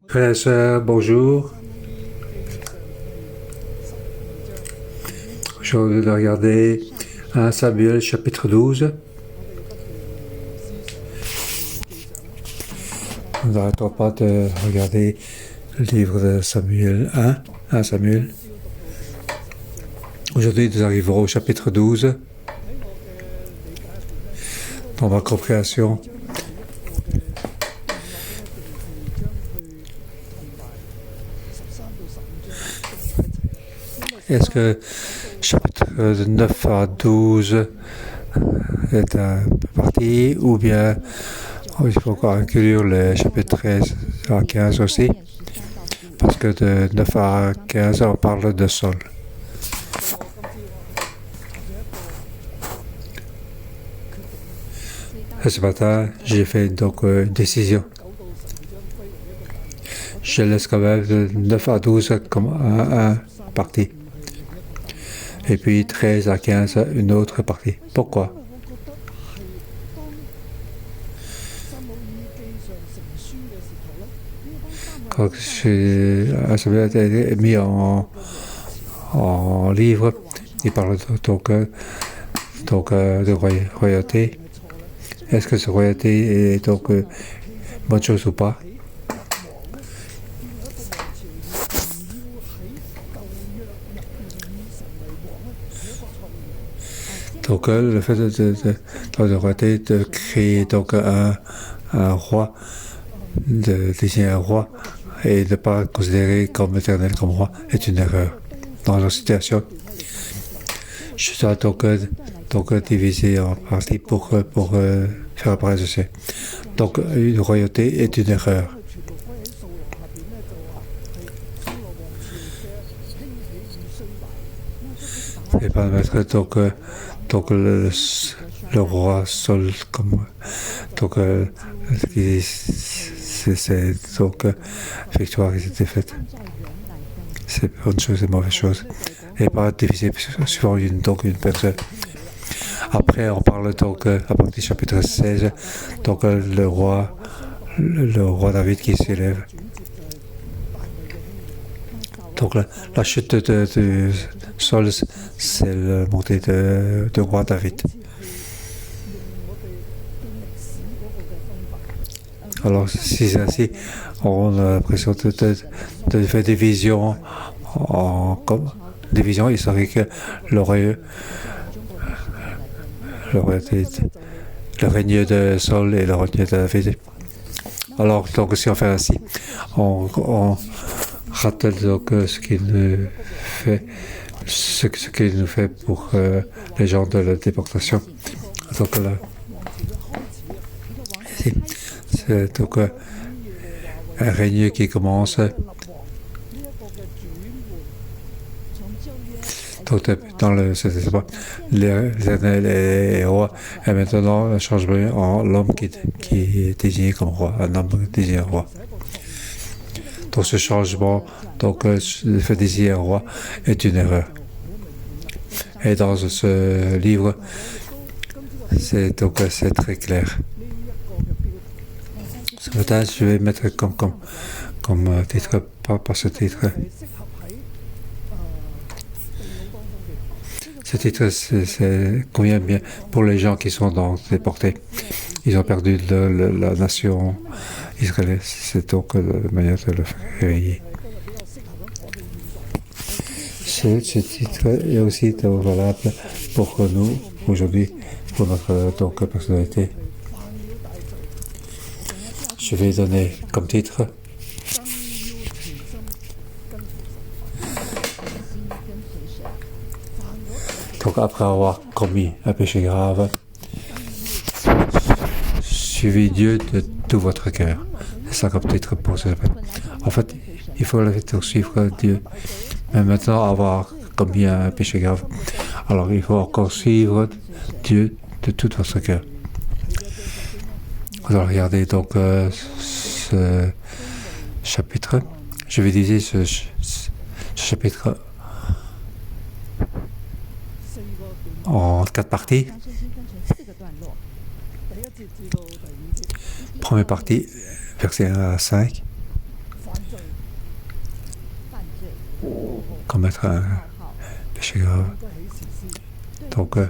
Frères et sœurs, bonjour. Aujourd'hui, de regarder 1 Samuel chapitre 12. Nous n'arrêtons pas de regarder le livre de Samuel 1 Samuel. Aujourd'hui, nous arriverons au chapitre 12. Dans ma compréhension, est-ce que chapitre 9 à 12 est un parti ou bien il faut encore inclure le chapitre 13 à 15 aussi? Parce que de 9 à 15, on parle de Saul. Et ce matin, j'ai fait donc une décision. Je laisse quand même de 9 à 12 comme un parti. Et puis 13 à 15, une autre partie. Pourquoi? Quand Samuel a été mis en livre, il parle donc de royauté. Est-ce que cette royauté est donc bonne chose ou pas? Donc le fait de royauté, de créer donc un roi, de désigner un roi et de ne pas considérer comme éternel comme roi est une erreur. Dans la situation, je dois donc diviser en parties pour faire apparaître ceci. Donc une royauté est une erreur. Et pas mettre donc le roi Saul comme donc c'est donc victoire qui s'était faite. C'est bonne chose et mauvaise chose. Et pas diviser suivant une personne. Après, on parle donc à partir du chapitre 16, donc le roi David qui s'élève. Donc la chute de Saul, c'est la montée de roi David. Alors si c'est ainsi, on a l'impression de faire des visions des visions historiques, le règne de Saul et le règne de David. Alors donc si on fait ainsi, on rappelle donc ce qu'il nous fait pour les gens de la déportation. Donc là, c'est donc un règne qui commence. Donc dans les rois, et maintenant un changement en l'homme qui est désigné comme roi, un homme désigné roi. Donc ce changement, donc le fait désigner un roi est une erreur. Et dans ce livre, c'est très clair. Ce matin, je vais mettre comme titre, pas ce titre. Ce titre, c'est convient bien pour les gens qui sont déportés. Ils ont perdu la nation israélienne. C'est donc la manière de le faire. Ce titre est aussi valable pour nous aujourd'hui, pour notre personnalité. Je vais donner comme titre donc après avoir commis un péché grave, suivez Dieu de tout votre cœur. C'est ça comme titre pour ce matin. En fait, il faut suivre Dieu. Mais maintenant, avoir commis un péché grave, alors il faut encore suivre Dieu de tout votre cœur. Vous allez regarder donc ce chapitre. Je vais dire ce chapitre en 4 parties. Première partie, versets 1 à 5. commettre un péché grave. Donc, de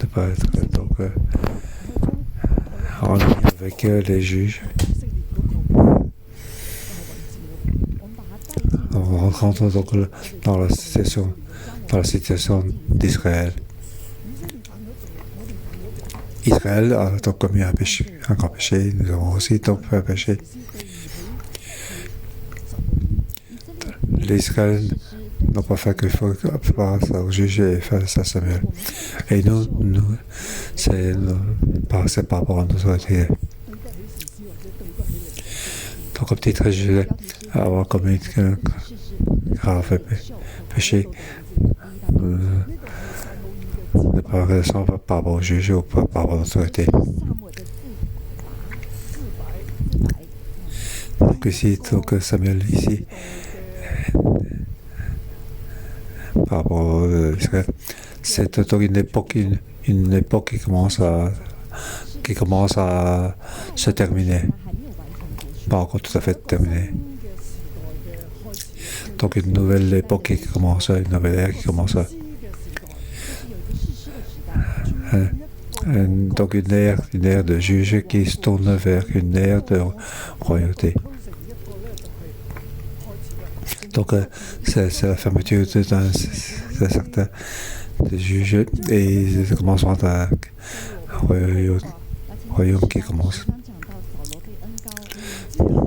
pas être en lien avec les juges. En rentrant donc dans la situation d'Israël. Israël a donc commis un grand péché. Nous avons aussi donc fait un péché. Les Israël n'ont pas fait qu'il faut faire ça au juge et faire ça à Samuel. Et nous c'est par rapport à nos autorités. Donc, un petit préjugé à avoir commis un grave péché, ne pas redescendre par rapport au juge ou par rapport à l'autorité. Donc ici, donc Samuel, ici, par rapport à Israël, c'est donc une époque qui commence à se terminer. Pas encore tout à fait terminée. Donc une nouvelle époque qui commence, une nouvelle ère qui commence. Donc une ère de juge qui se tourne vers une ère de royauté. Donc c'est la fermeture d'un certain juge et le commencement d'un royaume qui commence.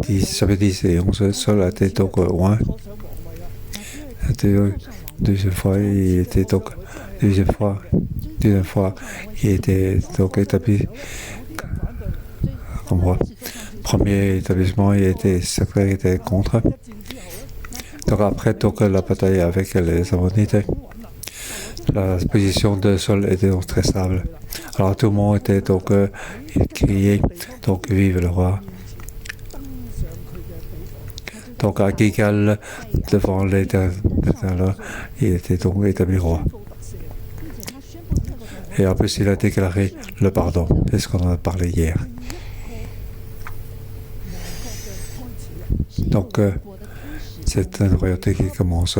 Chapitre 10 et 11, Saul a été donc loin. Deuxième fois, il était donc deuxième fois, il était donc établi comme roi. Premier établissement, il était secret, il était contre. Donc après donc la bataille avec les Ammonites, la position de Saul était donc très stable. Alors tout le monde était donc il criait donc vive le roi. Donc à Gilgal, devant l'Éternel, il était donc établi roi. Et en plus, il a déclaré le pardon. C'est ce qu'on en a parlé hier. Donc, c'est une royauté qui commence.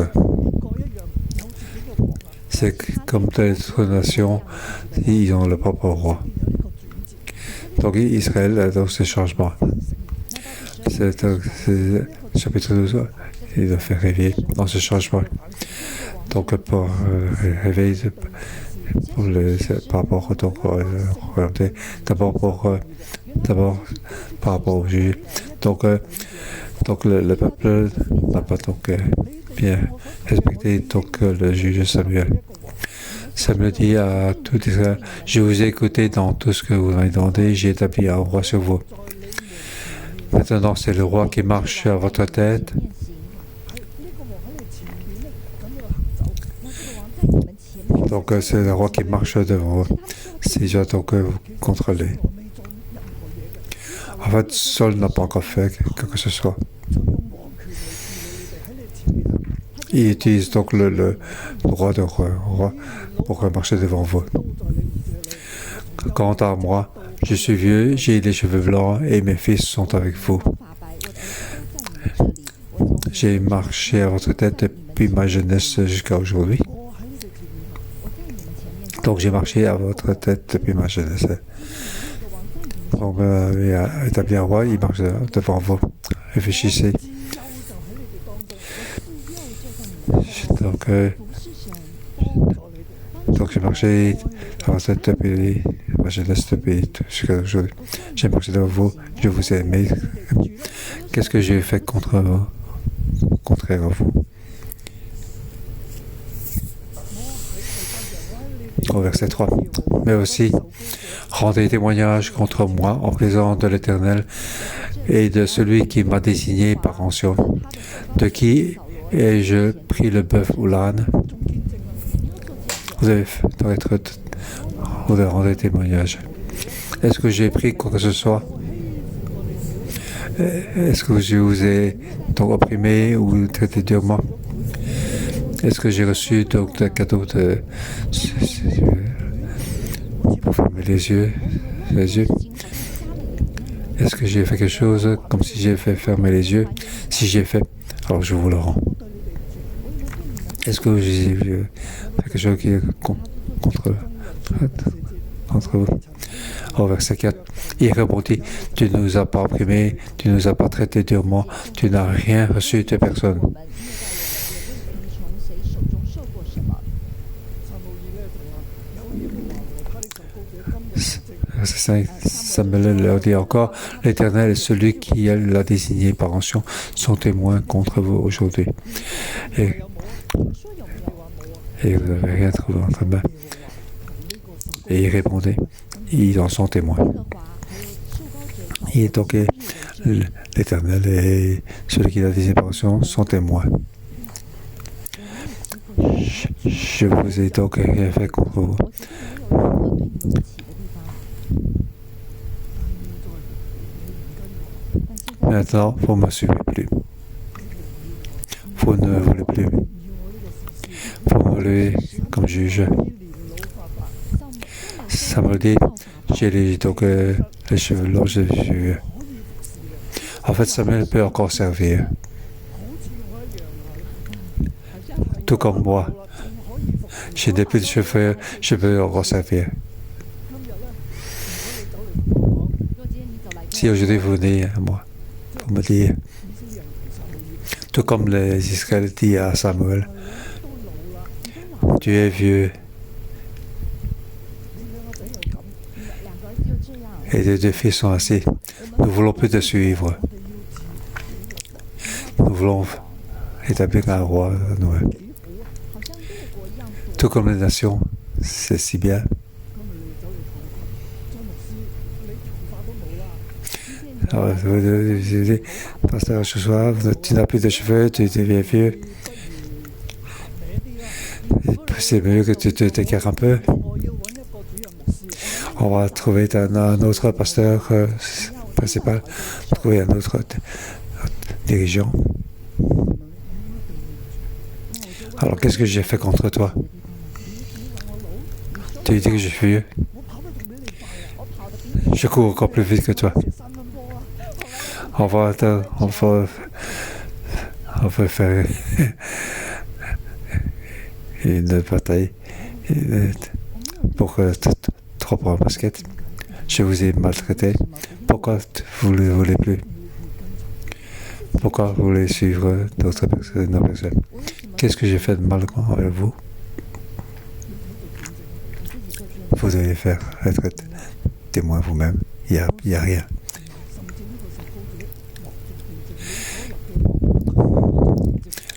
C'est comme toutes les autres nations, ils ont le propre roi. Donc, Israël a donc ce changement. C'est chapitre 12, il a fait réveiller dans ce changement. Donc, pour réveiller par rapport donc, royauté, d'abord par rapport au juge. Donc le peuple n'a pas donc bien respecté donc le juge Samuel. Samuel dit à tout Israël, je vous ai écouté dans tout ce que vous m'avez demandé, j'ai établi un roi sur vous. Maintenant, c'est le roi qui marche à votre tête. Donc, c'est le roi qui marche devant vous. Si je donc vous contrôler. En fait, Saul n'a pas encore fait quelque que ce soit. Il utilise donc le roi de roi pour marcher devant vous. Quant à moi, je suis vieux, j'ai les cheveux blancs et mes fils sont avec vous. J'ai marché à votre tête depuis ma jeunesse jusqu'à aujourd'hui. Donc j'ai marché à votre tête depuis ma jeunesse. Donc il a établi un roi, il marche devant vous. Réfléchissez. Donc j'ai marché à votre tête depuis ma jeunesse jusqu'à aujourd'hui. J'ai marché devant vous, je vous ai aimé. Qu'est-ce que j'ai fait contre vous, contraire à vous? Au verset 3. Mais aussi, rendez témoignage contre moi en présence de l'Éternel et de celui qui m'a désigné par onction. De qui ai-je pris le bœuf ou l'âne? Vous devez rendre témoignage. Est-ce que j'ai pris quoi que ce soit? Est-ce que je vous ai donc opprimé ou traité durement? Est-ce que j'ai reçu donc un cadeau pour fermer les yeux? Est-ce que j'ai fait quelque chose comme si j'ai fait fermer les yeux? Si j'ai fait, alors je vous le rends. Est-ce que j'ai vu quelque chose qui est contre vous? Au verset 4, il répondit, tu ne nous as pas opprimés, tu ne nous as pas traités durement, tu n'as rien reçu de personne. Verset 5, Samuel leur dit encore, l'Éternel est celui qui l'a désigné par onction, son témoin contre vous aujourd'hui. Et vous n'avez rien trouvé entre mains. Et il répondait, ils en sont témoins. Et donc, l'Éternel et celui qui l'a désigné par onction sont témoins. Je vous ai donc rien fait contre vous. Maintenant, vous ne me suivez plus. Vous ne voulez plus. Vous me voulez comme juge. Ça me dit, j'ai donc les cheveux longs, j'ai vu. En fait, Samuel peut encore servir. Tout comme moi. J'ai des petits cheveux, je peux encore servir. Si aujourd'hui vous venez à moi, vous me dites, tout comme les Israélites disent à Samuel, tu es vieux. Et les deux fils sont assis. Nous voulons plus te suivre. Nous voulons établir un roi nous-mêmes. Tout comme les nations, c'est si bien. Alors, je dis, pasteur Joshua, tu n'as plus de cheveux, tu deviens vieux. C'est mieux que tu t'écartes un peu. On va trouver un autre pasteur principal, trouver un autre dirigeant. Alors, qu'est-ce que j'ai fait contre toi? Tu dis que je suis vieux. Je cours encore plus vite que toi. On va faire une bataille pour trop pour un basket. Je vous ai maltraité. Pourquoi vous ne voulez plus? Pourquoi vous voulez suivre d'autres personnes? Qu'est-ce que j'ai fait de mal avec vous? Vous devez être témoin vous-même. Il n'y a rien.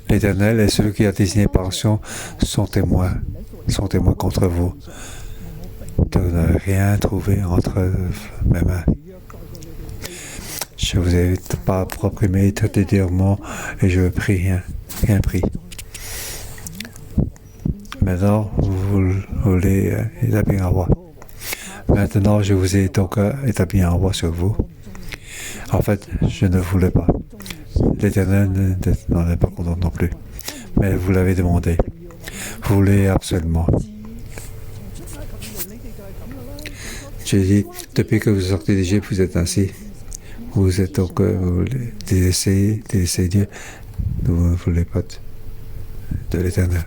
L'Éternel et celui qui a désigné par onction sont témoins contre vous. Vous n'avez rien trouvé entre mes mains. Je vous ai pas opprimé, traité durement, et je ne prie rien pris. Maintenant, vous voulez établir un roi. Maintenant, je vous ai donc établi un roi sur vous. En fait, je ne voulais pas. L'Éternel n'en est pas content non plus. Mais vous l'avez demandé. Vous voulez absolument. J'ai dit, depuis que vous sortez d'Égypte, vous êtes ainsi. Vous êtes donc, vous voulez délaisser Dieu. Vous ne voulez pas de l'Éternel.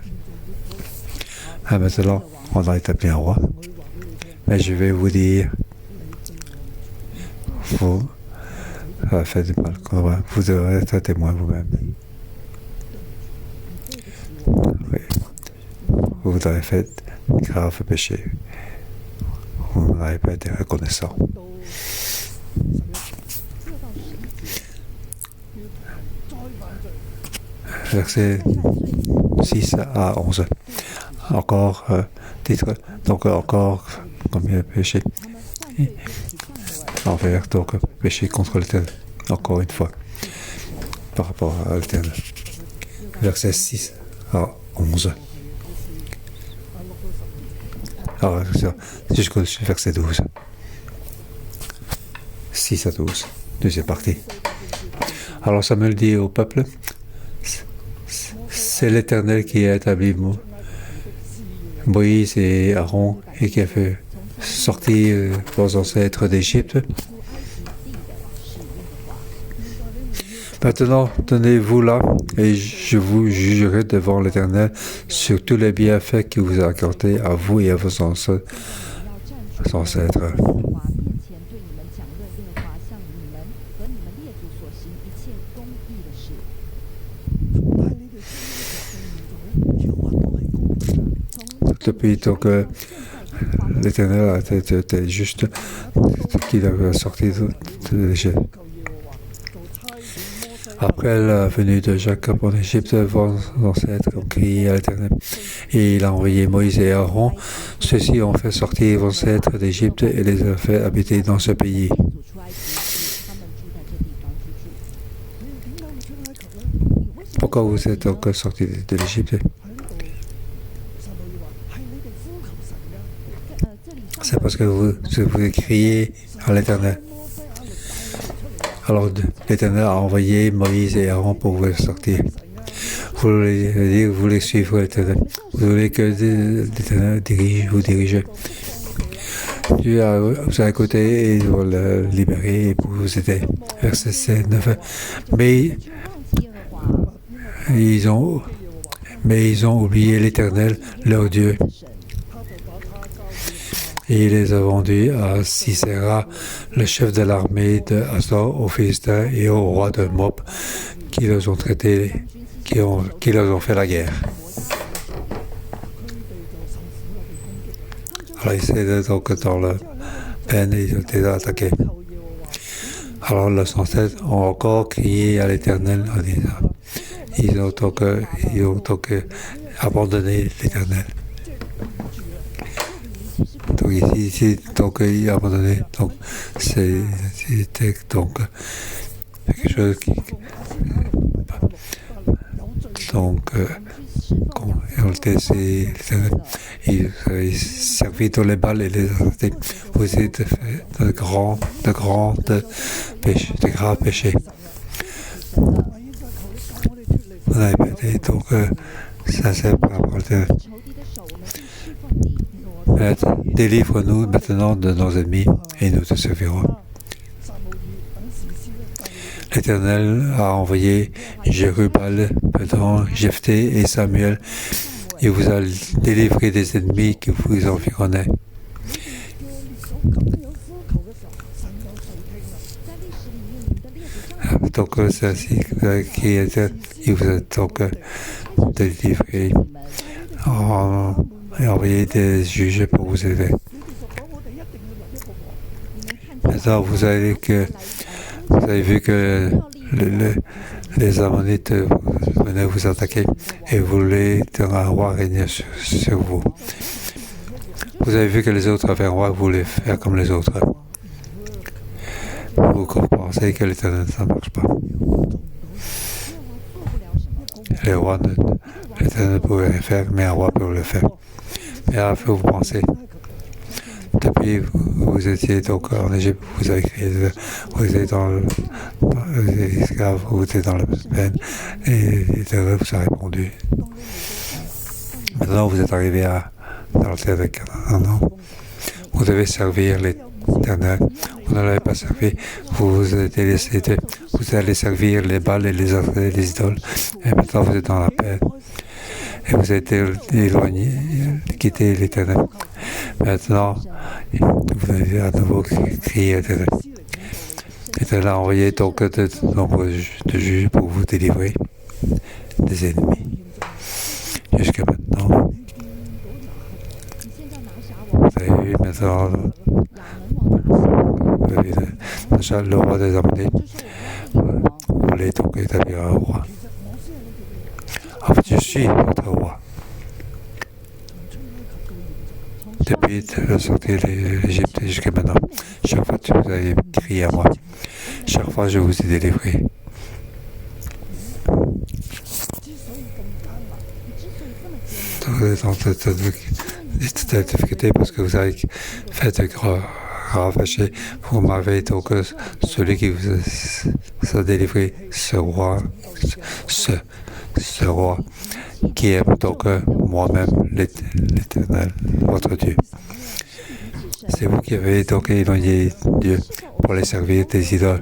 Ah, maintenant, on a établi un roi. Mais je vais vous dire, vous faites du mal. Vous devrez être témoin vous-même. Oui. Vous avez fait grave péché. Vous n'avez pas été reconnaissant. Verset 6 à 11. Encore titre, donc encore combien de péchés envers, donc péché contre l'Éternel, encore une fois, par rapport à l'Éternel. Verset 6 à 11. Alors, jusqu'au verset 12. 6 à 12, deuxième partie. Alors Samuel dit au peuple, c'est l'Éternel qui a établi Moïse et Aaron et qui a fait sortir vos ancêtres d'Égypte. Maintenant, tenez-vous là, et je vous jugerai devant l'Éternel sur tous les bienfaits qu'il vous a accordés à vous et à vos ancêtres. Depuis donc l'Éternel a été juste qu'il a sorti de l'Égypte. Après la venue de Jacob en Égypte, vos ancêtres ont crié à l'Éternel et il a envoyé Moïse et Aaron. Ceux-ci ont fait sortir vos ancêtres d'Égypte et les a fait habiter dans ce pays. Pourquoi vous êtes donc sortis de l'Égypte? C'est parce que vous criez à l'Éternel. Alors l'Éternel a envoyé Moïse et Aaron pour vous sortir. Vous voulez suivre l'Éternel. Vous voulez que l'Éternel vous dirige. Dieu vous a écouté et vous l'a libéré et pour vous aider. Verset 9. Mais ils ont oublié l'Éternel, leur Dieu. Et il les a vendus à Sisera, le chef de l'armée de Hazor, aux Philistins et au roi de Moab, qui les ont traités, qui leur ont fait la guerre. Alors ils étaient donc dans la peine et ils ont été attaqués. Alors les ancêtres ont encore crié à l'Éternel en disant, ils ont donc abandonné l'Éternel. Donc ici donc il a abandonné, donc c'était donc quelque chose qui donc il servit dans les balles et les vous êtes de graves péchés. Vous avez péché, donc ça c'est par rapport à délivre-nous maintenant de nos ennemis et nous te servirons. L'Éternel a envoyé Jérubal, Pédan, Jephthé et Samuel. Il vous a délivré des ennemis qui vous environnaient. Donc, il vous a donc délivré et envoyé des juges pour vous aider. Maintenant, vous avez vu que les Ammonites venaient vous attaquer et voulaient un roi régner sur vous. Vous avez vu que les autres avaient un roi, voulaient faire comme les autres. Vous pensez que l'Éternel, ça ne marche pas. Les rois, l'Éternel ne pouvait rien faire, mais un roi peut le faire. Mais à la fin, vous pensez, depuis vous étiez donc en Égypte, vous avez créé, vous étiez dans les esclaves, vous étiez dans la peine, et l'Éternel vous a répondu. Maintenant, vous êtes arrivé dans la terre de Canaan. Vous devez servir l'Éternel. Vous ne l'avez pas servi. Vous allez servir les Baals et les idoles. Et maintenant, vous êtes dans la paix. Et vous êtes éloigné, quittez l'Éternel. Maintenant, vous allez à nouveau crier à l'Éternel. L'Éternel a envoyé donc de nombreux juges pour vous délivrer des ennemis. Jusqu'à maintenant, vous avez vu maintenant le roi des Ammonites. Vous voulez donc établir un roi. En fait, je suis votre roi. Depuis la sortie de l'Égypte jusqu'à maintenant, chaque fois que vous avez crié à moi, chaque fois je vous ai délivré. Vous êtes en cette difficulté parce que vous avez fait de graves péchés. Vous m'avez donc celui qui vous a délivré, ce roi, qui est donc moi-même l'Éternel, votre Dieu. C'est vous qui avez donc éloigné Dieu pour les servir des idoles.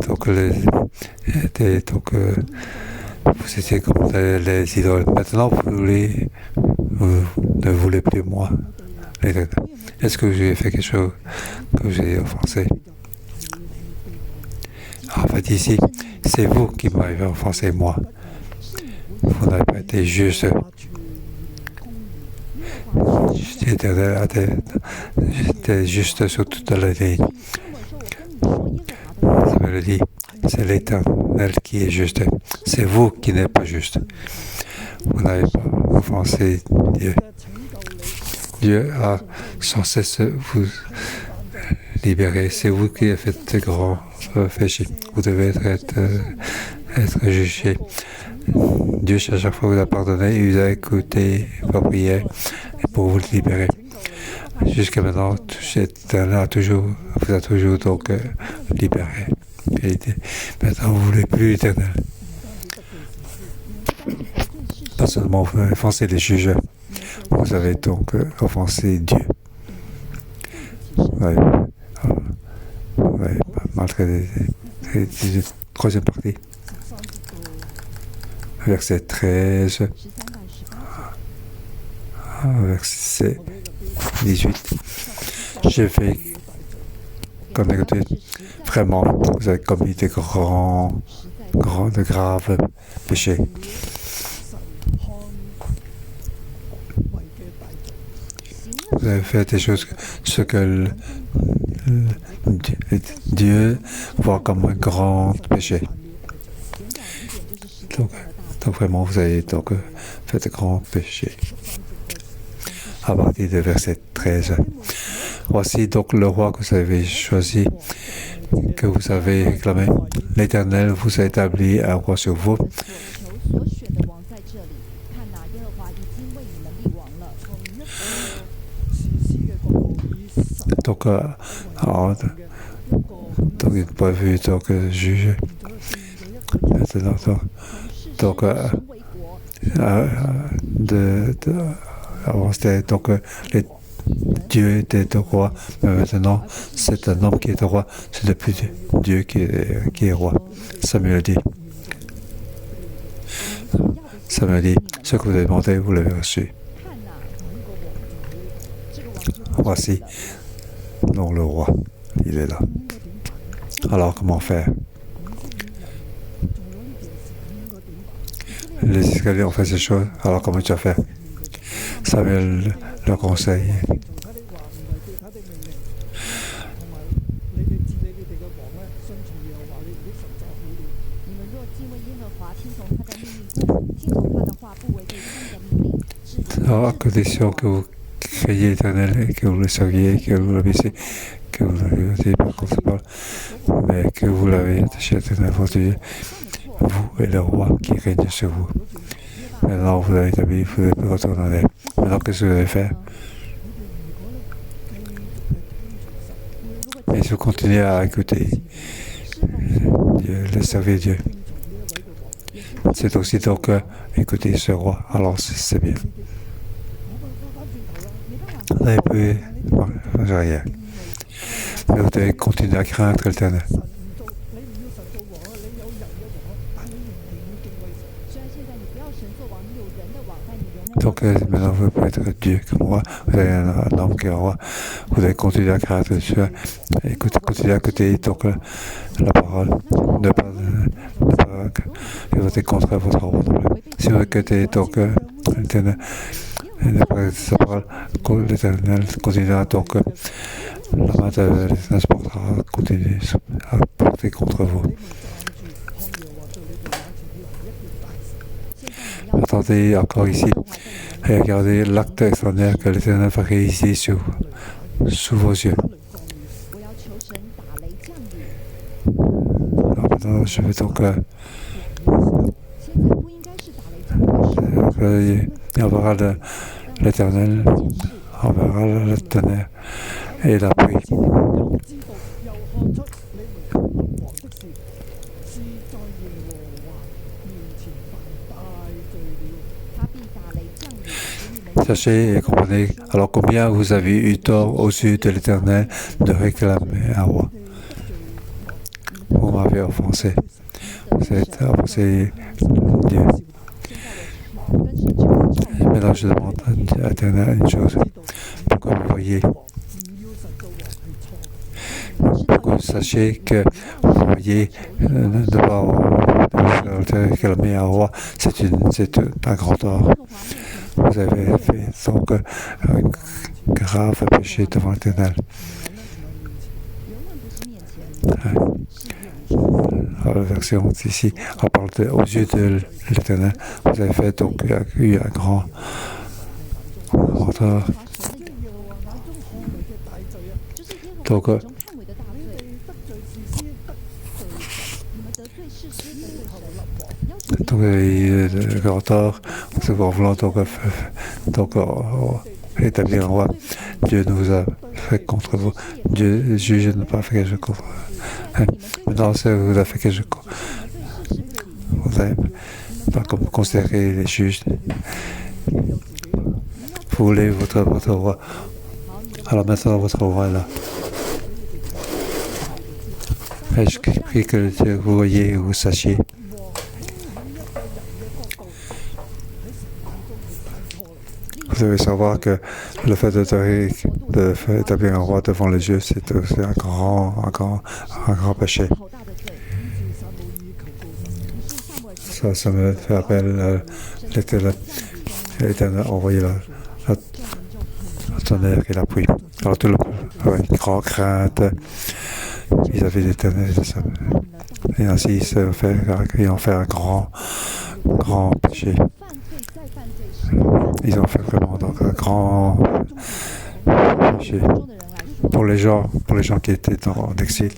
Donc, vous étiez comme les idoles. Maintenant, vous ne voulez plus moi. Est-ce que j'ai fait quelque chose que j'ai offensé? En fait, ici, c'est vous qui m'avez offensé, moi. Vous n'avez pas été juste. J'étais juste sur toute la ligne. Ça me le dit. C'est l'Éternel qui est juste. C'est vous qui n'êtes pas juste. Vous n'avez pas offensé Dieu. Dieu a sans cesse vous libérer. C'est vous qui avez fait de grands péchés. Vous devez être jugé. Dieu, à chaque fois, vous a pardonné, il vous a écouté vos prières pour vous libérer. Jusqu'à maintenant, vous a toujours donc libéré. Et maintenant, vous ne voulez plus l'Éternel. Pas seulement vous avez offensé les juges, vous avez donc offensé Dieu. Ouais. Maltraité. Troisième partie. Verset 13. Verset 18. Je vais connecter. Vraiment, vous avez commis de graves péchés. Vous avez fait des choses, ce que Dieu voit comme un grand péché. Donc vraiment, vous avez donc fait de grands péchés. À partir de verset 13. Voici donc le roi que vous avez choisi, que vous avez réclamé. L'Éternel vous a établi un roi sur vous. Donc, il n'est pas vu donc juger. Donc, avant c'était donc Dieu était roi, mais maintenant c'est un homme qui est roi, c'est depuis Dieu qui est roi. Samuel dit, ce que vous avez demandé, vous l'avez reçu. Voici, donc le roi, il est là. Alors comment faire? Les escaliers ont fait ces choses, alors comment tu vas faire? Samuel le conseille. Alors, à condition que vous craignez l'Éternel et que vous le serviez, que vous l'obéissez, que vous ne l'avez pas contre sa parole, mais que vous l'avez attaché à l'Éternel, votre Dieu, vous et le roi qui règne sur vous. Maintenant, vous l'avez établi, vous devez plus retourner en elle. Maintenant, qu'est-ce que vous allez faire? Et si vous continuez à écouter Dieu, le servir Dieu, c'est aussi donc écouter ce roi. Alors, c'est bien. Vous n'avez plus rien. Mais vous devez continuer à craindre l'Éternel. Donc maintenant vous pouvez être Dieu comme roi, vous avez un homme qui est roi, vous devez continuer à craindre Dieu, continuer à écouter donc la parole, ne pas voter contre votre roi. Si vous écoutez donc l'Éternel, sa parole, l'Éternel continuera donc la main de l'Éternel se portera continuer à porter contre vous. Attendez encore ici et regardez l'acte extraordinaire que l'Éternel va réaliser sous vos yeux. Alors maintenant, je vais donc on verra l'Éternel, on verra le tonnerre et la pluie. Sachez et comprenez alors combien vous avez eu tort aux yeux de l'Éternel de réclamer un roi. Vous m'avez offensé. Vous êtes offensé Dieu. Maintenant, je demande à l'Éternel une chose. Pourquoi vous voyez, pour que vous sachiez que vous voyez de voir que le meilleur roi, c'est un grand tort. Vous avez fait donc un grave péché devant l'Éternel. La version ici, on parle aux yeux de l'Éternel. Vous avez fait donc eu un grand tort. Donc, le grand tort, en voulant donc établir un roi, Dieu nous a fait contre vous. Dieu juge n'a pas fait quelque chose contre vous. Maintenant, vous avez fait quelque chose contre vous. Vous n'avez pas considéré les juges. Vous voulez votre roi. Alors maintenant, votre roi est là. Et je prie que vous voyez, vous sachiez. Vous devez savoir que le fait d'établir un roi devant les yeux, c'est un grand péché. Ça me fait appel à l'Éternel envoyer la tonnerre et la pluie. Alors tout le monde a une grande crainte vis-à-vis de l'Éternel. Et ainsi, ils ont fait un grand péché. Ils ont fait vraiment donc, un grand péché pour les gens qui étaient en exil.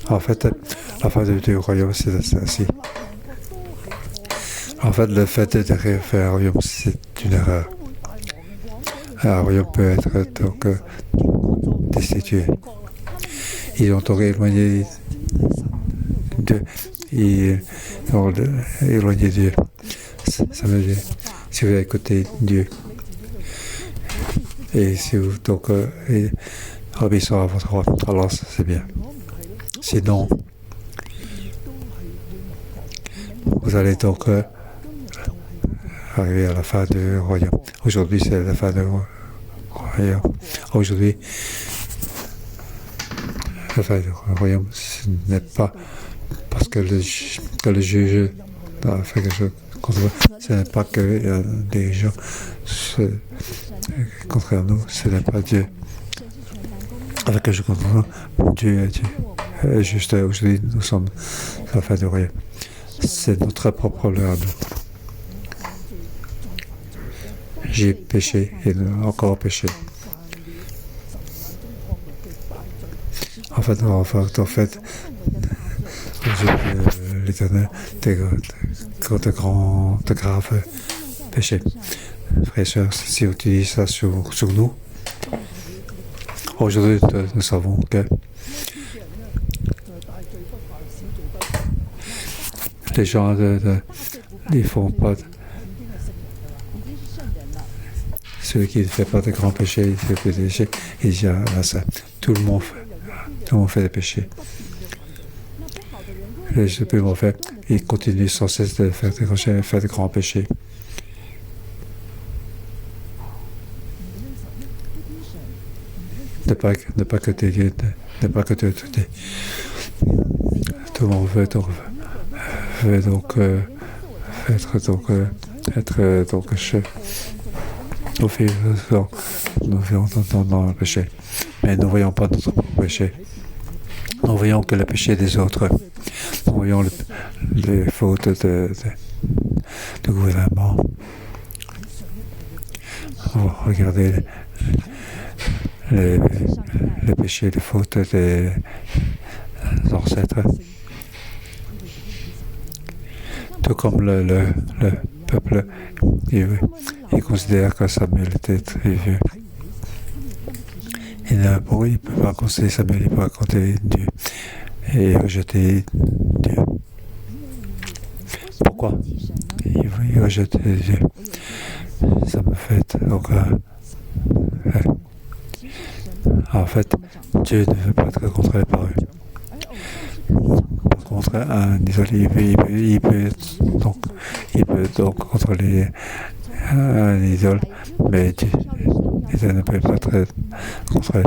En fait, la fin du royaume, c'est ainsi. En fait, le fait de faire un royaume, c'est une erreur. Un royaume peut être donc destitué. Ils ont donc éloigné Dieu. Ils ont éloigné Dieu. Ça veut dire, si vous écoutez Dieu et si vous donc obéissez à votre roi, alors c'est bien. Sinon, vous allez donc arriver à la fin du royaume. Aujourd'hui, c'est la fin du royaume. Aujourd'hui, la fin du royaume, ce n'est pas parce que le juge a fait quelque chose contre vous. Ce n'est pas que des gens contre nous, ce n'est pas Dieu. Avec quelque chose contre nous, Dieu est juste aujourd'hui, nous sommes à la fin du royaume. C'est notre propre loi à nous. J'ai péché et encore péché. En fait, l'Éternel, de graves péchés. Frères et sœurs, si vous utilisez ça sur nous, aujourd'hui, nous savons que les gens ils font pas. Celui qui ne fait pas de grands péchés, il fait des péchés, il dit à ça. Tout le monde fait des péchés. Les plus mauvais, ils continuent sans cesse de faire de grands péchés. Ne pas que Dieu, ne pas que Dieu. Tout le monde veut être chef. Nous vivons dans le péché, mais nous ne voyons pas notre propre péché. Nous voyons que le péché des autres. Nous voyons les fautes du gouvernement. Regardez les péchés, les fautes des ancêtres. Tout comme le peuple, il considère que Samuel était très vieux. Il ne peut pas considérer Samuel, il peut raconter Dieu et rejeter Dieu. Pourquoi il rejette Dieu? Ça me fait donc en fait, Dieu ne veut pas être contrôlé par eux. Par contre, un isolé, il peut donc contrôler un idole, mais l'État ne peut pas contrôler.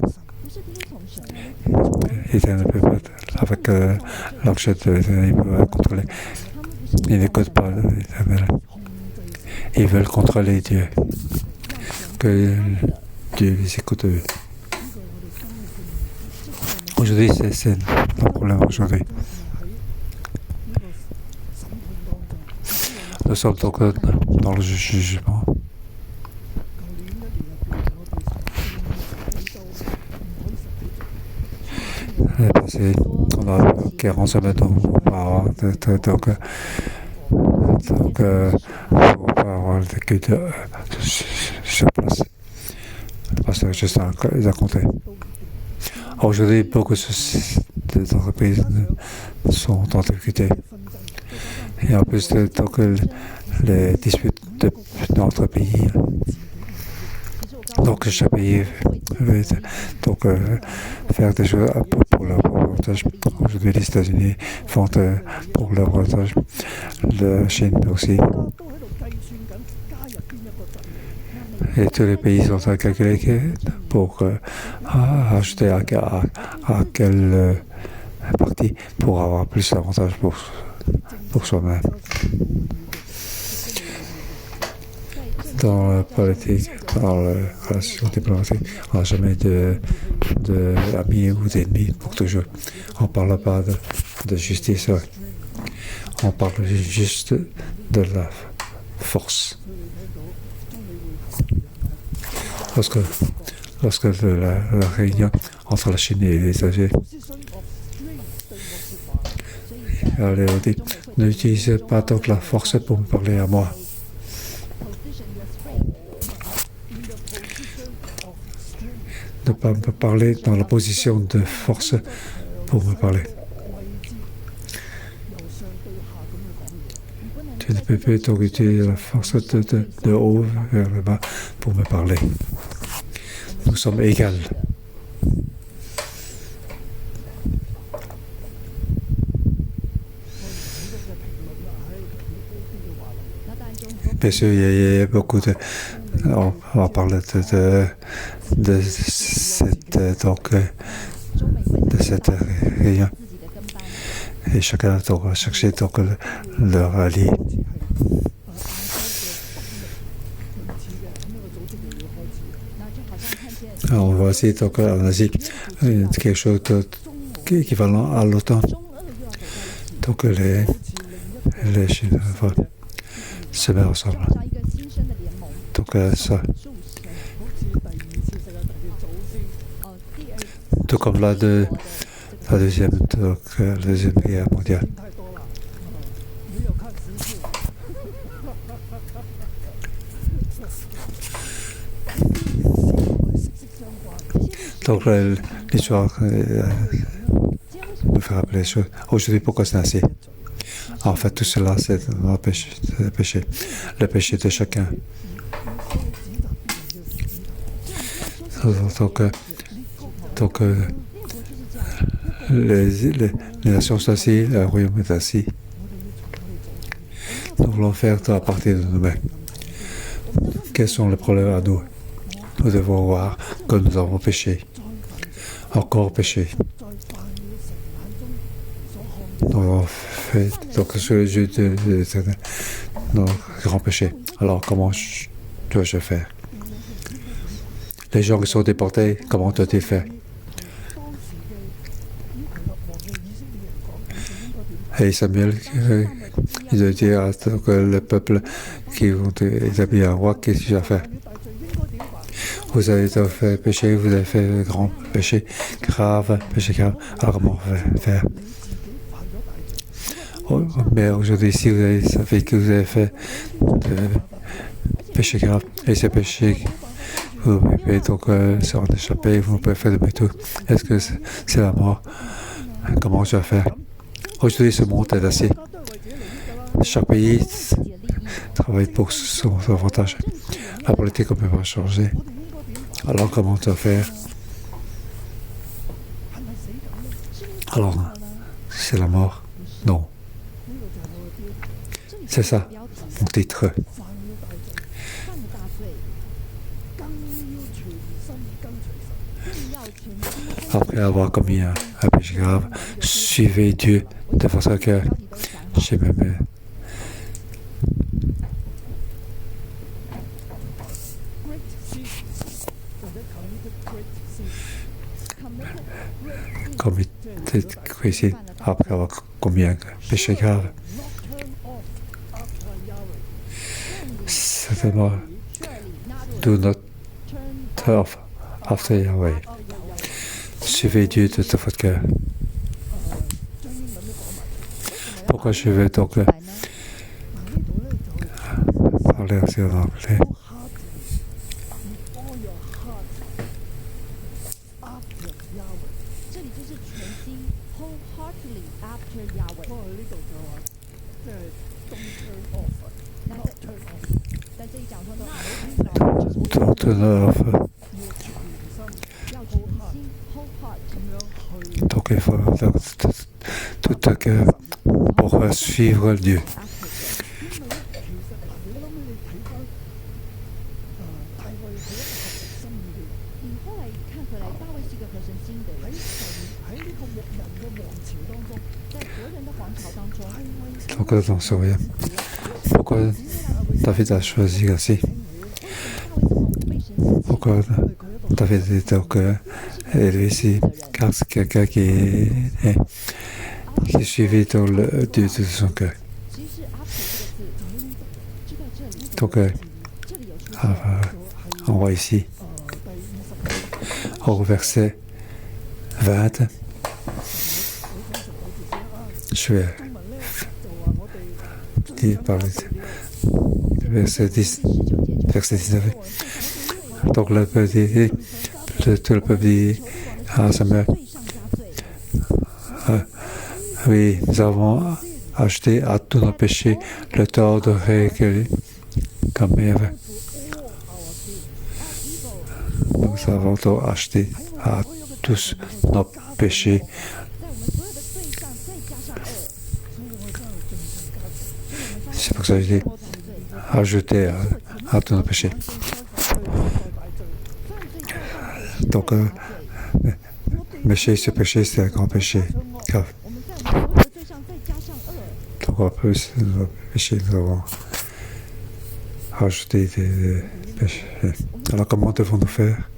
L'État ne peut pas, avec l'objet de l'État, il peut contrôler. Ils n'écoutent pas l'Éternel. Ils veulent contrôler Dieu. Que Dieu les écoute eux. Aujourd'hui, c'est le problème aujourd'hui. Nous sommes donc dans le jugement. Passé, on a 40 semaines auparavant, donc pour pas avoir le culte sur place. Parce que juste les a compté. Aujourd'hui, beaucoup d'entreprises sont en difficulté. Et en plus, donc, les disputes entre pays. Donc, chaque pays veut donc, faire des choses pour leur avantage. Aujourd'hui, les États-Unis font pour leur avantage. La Chine aussi. Et tous les pays sont à calculer pour ajouter à quelle partie pour avoir plus d'avantages pour soi-même. Dans la politique, dans la relation diplomatique, on n'a jamais d'amis ou d'ennemis pour toujours. On ne parle pas de justice, on parle juste de la force. Lorsque la réunion entre la Chine et les États-Unis, on dit, n'utilisez pas donc la force pour me parler à moi. Ne pas me parler dans la position de force pour me parler. Tu ne peux plus donc utiliser la force de haut vers le bas pour me parler. Nous sommes égaux. Bien sûr, il y a beaucoup de... On va parler de cette réunion. Et chacun doit chercher donc leur allié. Alors, on voit aussi donc en Asie quelque chose d'équivalent à l'OTAN. Donc les Chinois se mettent ensemble. Donc ça. Tout comme la deuxième guerre mondiale. Donc l'histoire me fait rappeler les choses. Aujourd'hui, pourquoi c'est ainsi? En fait, tout cela, c'est le péché de chacun. Donc les nations sont assis, le royaume est assis. Nous voulons faire à partir de nous-mêmes. Quels sont les problèmes à nous? Nous devons voir que nous avons péché, encore péché. Nous avons fait donc sur les yeux de l'Éternel nos grands péchés. Alors comment dois-je faire? Les gens qui sont déportés, comment doit-il faire? Et Samuel, il doit dire à le peuple qui vont établir un roi, qu'est-ce que tu vas faire? Vous avez fait péché, vous avez fait grand péché grave, alors comment faire? Mais aujourd'hui, si vous avez savez que vous avez fait péché grave, et ces péchés, vous pouvez donc s'en échapper, vous pouvez faire de tout. Est-ce que c'est la mort? Comment tu vas faire? Aujourd'hui, ce monde est assez. Chaque pays travaille pour son avantage. La politique ne peut pas changer. Alors, comment tu vas faire? Alors, c'est la mort? Non. C'est ça, mon titre. Après avoir commis un péché grave, suivez Dieu de votre cœur. J'ai même commis ici, après avoir commis un péché grave. Certainement, do not turn after Yahweh. Suivez Dieu de tout votre cœur. Pourquoi je vais donc parler aussi en anglais? Don't turn off. Donc il faut tout à cœur pour suivre Dieu. Donc dans ce royaume, pourquoi David a choisi ainsi? Pourquoi David est donc élevé ici? Car c'est quelqu'un qui suivit dans le Dieu de son cœur. Donc on voit ici au verset 20. Je vais parler du verset 19. Donc le peuple dit, tout le peuple dit à Samuel, oui, nous avons acheté à tous nos péchés le tort de réguler comme Ève. Nous avons donc acheté à tous nos péchés. C'est pour ça que je dis ajouter à tous nos péchés. Donc, ce péché, c'est un grand péché grave. Donc, en plus, nos péchés, nous avons rajouté des péchés. Alors, comment devons-nous faire?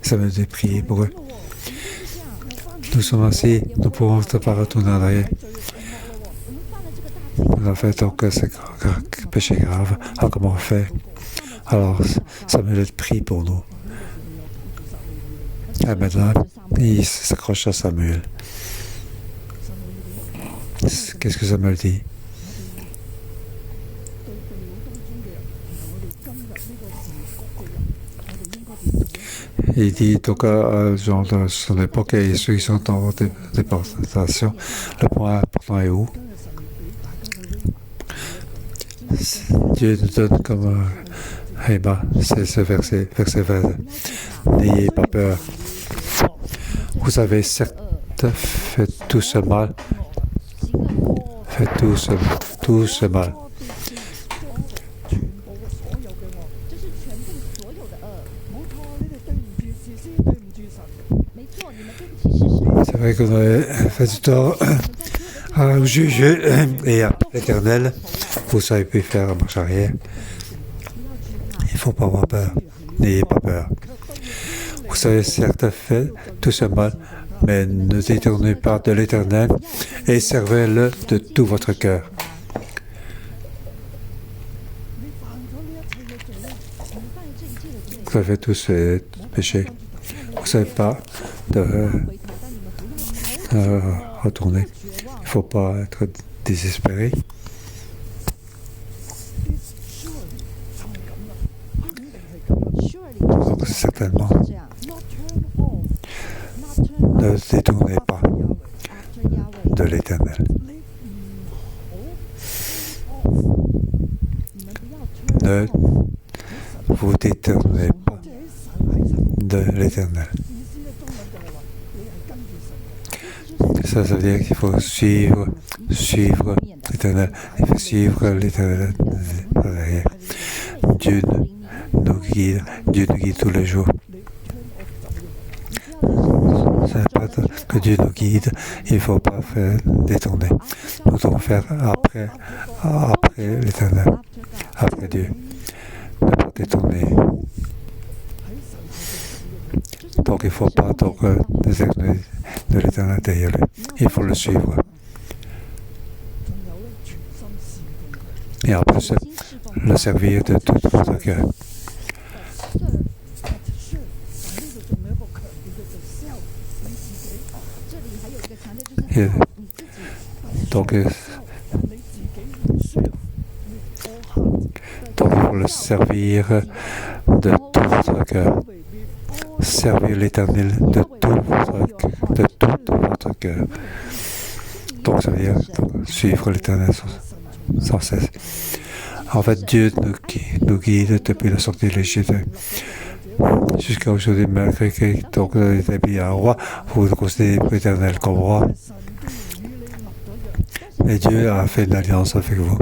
Ça veut dire prier pour eux. Nous sommes assis, nous ne pouvons pas retourner en arrière. Nous avons fait donc ce péché grave. Alors comment on fait? Alors Samuel prie pour nous. Et maintenant, il s'accroche à Samuel. Qu'est-ce que Samuel dit? Il dit donc à gens de son époque et ceux qui sont en déportation, le point important est où? Dieu nous donne comme c'est ce verset 20. N'ayez pas peur. Vous avez certes fait tout ce mal. Faites tout ce mal. C'est vrai qu'on a fait du tort au juge et à l'Éternel. Vous savez plus faire marche arrière. Il ne faut pas avoir peur. N'ayez pas peur. Vous avez certes fait tout ce mal, mais ne détournez pas de l'Éternel et servez-le de tout votre cœur. Vous avez fait tous ces péchés. Vous ne savez pas de retourner. Il ne faut pas être désespéré. Donc, certainement, ne détournez pas de l'Éternel. Ne vous détournez pas de l'Éternel. Ça veut dire qu'il faut suivre l'Éternel. Il faut suivre l'Éternel. Dieu nous guide tous les jours. C'est important que Dieu nous guide. Il ne faut pas faire détourner. Nous devons faire après l'Éternel, après Dieu. Ne pas détourner. Donc il ne faut pas détourner de l'Éternel derrière lui. Il faut le suivre. Et en plus, le servir de tout votre cœur. Et donc, il faut le servir de tout votre cœur. Servir l'Éternel de tout votre cœur. Donc, ça veut dire suivre l'Éternel sans cesse. En fait, Dieu nous guide depuis la sortie de l'Égypte jusqu'à aujourd'hui, malgré qu'il est établi un roi, vous considérez l'Éternel comme roi. Et Dieu a fait une alliance avec vous.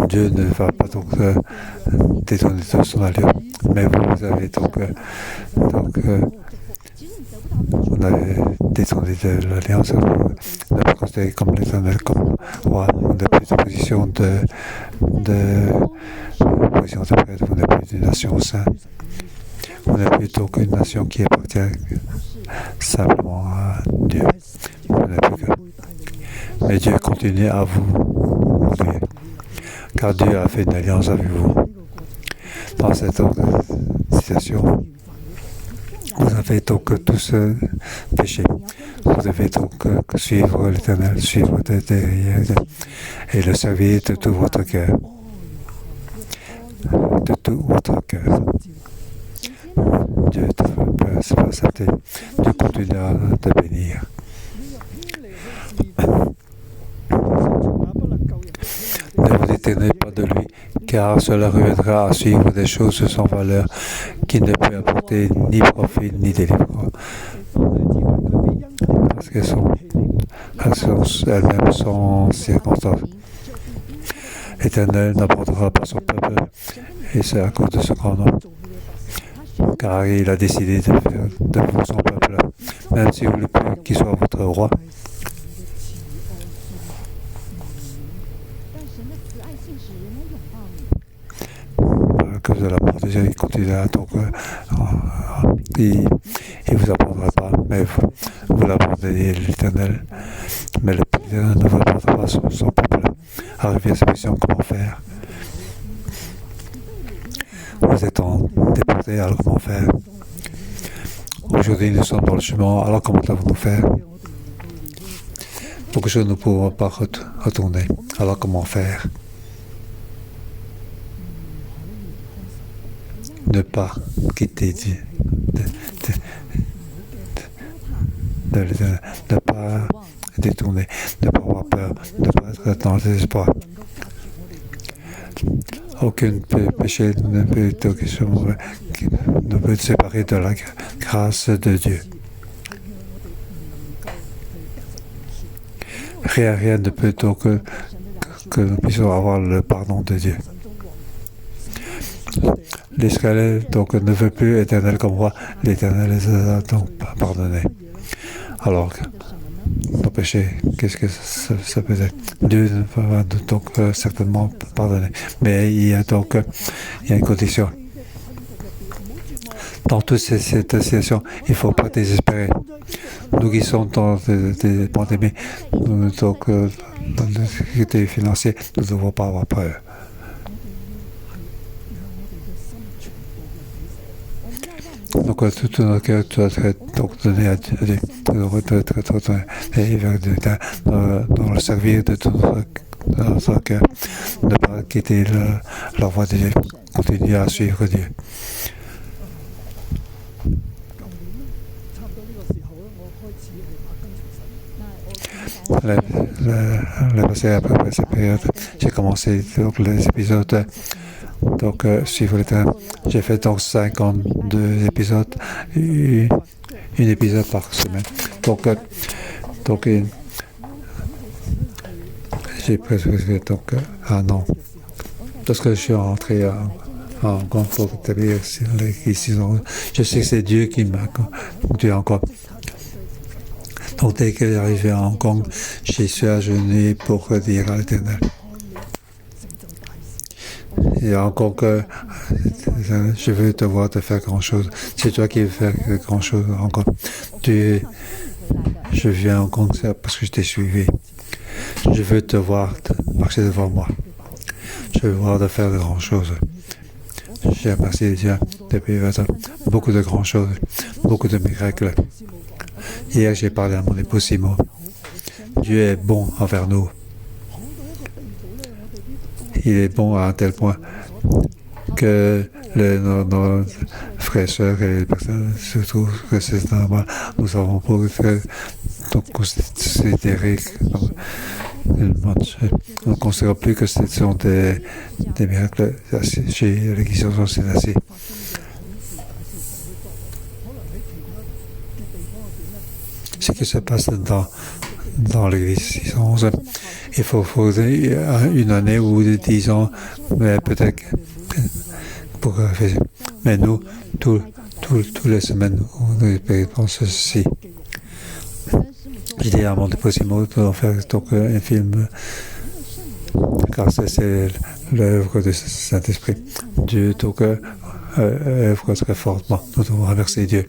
Dieu ne va pas détourner de son alliance, mais vous avez on avait détourné de l'alliance, on n'a pas considéré comme l'Éternel comme roi. On n'a plus de position de prêtre, on n'a plus d'une nation sainte. On n'a plus une nation qui appartient simplement à Dieu. On n'a plus que. Mais Dieu continue à vous guider, car Dieu a fait une alliance avec vous. Dans cette situation, vous avez tous péché. Vous devez suivre l'Éternel, suivre et le servir de tout votre cœur. De tout votre cœur. Dieu peut s'accepter. Dieu continuera de bénir. Ne vous détournez pas de lui, car cela reviendra à suivre des choses sans valeur qui ne peuvent apporter ni profit ni délivrance. Parce qu'elles-mêmes sont circonstances. L'Éternel n'apportera pas son peuple, et c'est à cause de ce grand nom. Car il a décidé de faire de vous son peuple, même si vous voulez qu'il soit votre roi. À cause de la mort de Dieu, il continuera il ne vous apprendra pas, mais vous l'abandonnez l'Éternel. Mais l'Éternel ne vous apprendra pas son peuple. Arrivé à cette question, comment faire? Vous êtes déportés, alors comment faire? Aujourd'hui, nous sommes dans le chemin, alors comment allons-nous faire? Beaucoup de choses nous ne pouvons pas retourner, alors comment faire? Ne pas quitter Dieu, ne pas détourner, ne pas avoir peur, ne pas être dans le désespoir. Aucun péché ne peut séparer de la grâce de Dieu. Rien ne peut que nous puissions avoir le pardon de Dieu. L'Israël ne veut plus Éternel comme roi. L'Éternel les a donc pardonnés. Alors, nos péchés, qu'est-ce que ça peut être? Dieu va donc certainement pardonner. Mais il y a une condition. Dans toutes ces situations, il ne faut pas désespérer. Nous qui sommes dans des pandémies, dans des difficultés financières, nous ne devons pas avoir peur. Donc tout notre cœur doit être donné à Dieu, doit être tourné vers Dieu, dans le servir de tout notre cœur, ne pas quitter la voie de Dieu, continuer à suivre Dieu. la passé après cette période, j'ai commencé donc, les épisodes. Donc, suivre le terrain. J'ai fait donc 52 épisodes, un épisode par semaine. Donc j'ai presque donc, un an. Lorsque je suis rentré en Hong Kong pour établir ici, je sais que c'est Dieu qui m'a conduit encore. Donc, dès que j'arrivais à Hong Kong, j'ai suis agenouillé pour dire à l'Éternel. Et encore que je veux te voir te faire grand-chose. C'est toi qui veux faire grand-chose encore. Je viens en Hong Kong parce que je t'ai suivi. Je veux te voir marcher devant moi. Je veux voir te faire de grandes choses. J'ai remercié Dieu depuis beaucoup de grandes choses, beaucoup de miracles. Hier, j'ai parlé à mon époux Simon. Dieu est bon envers nous. Il est bon à un tel point que nos frères et sœurs et les personnes se trouvent que c'est normal. Nous avons pour considérer on ne considère plus que ce sont des miracles chez l'Église c'est assez. Ce qui se passe dans l'Église 611, il faut une année ou 10 ans, mais peut-être pour faire. Mais nous, toutes les semaines, nous expérimentons ceci. J'ai dit à mon déposimo de faire donc un film, car c'est l'œuvre du Saint-Esprit. Dieu donc œuvre très fortement. Nous devons remercier Dieu.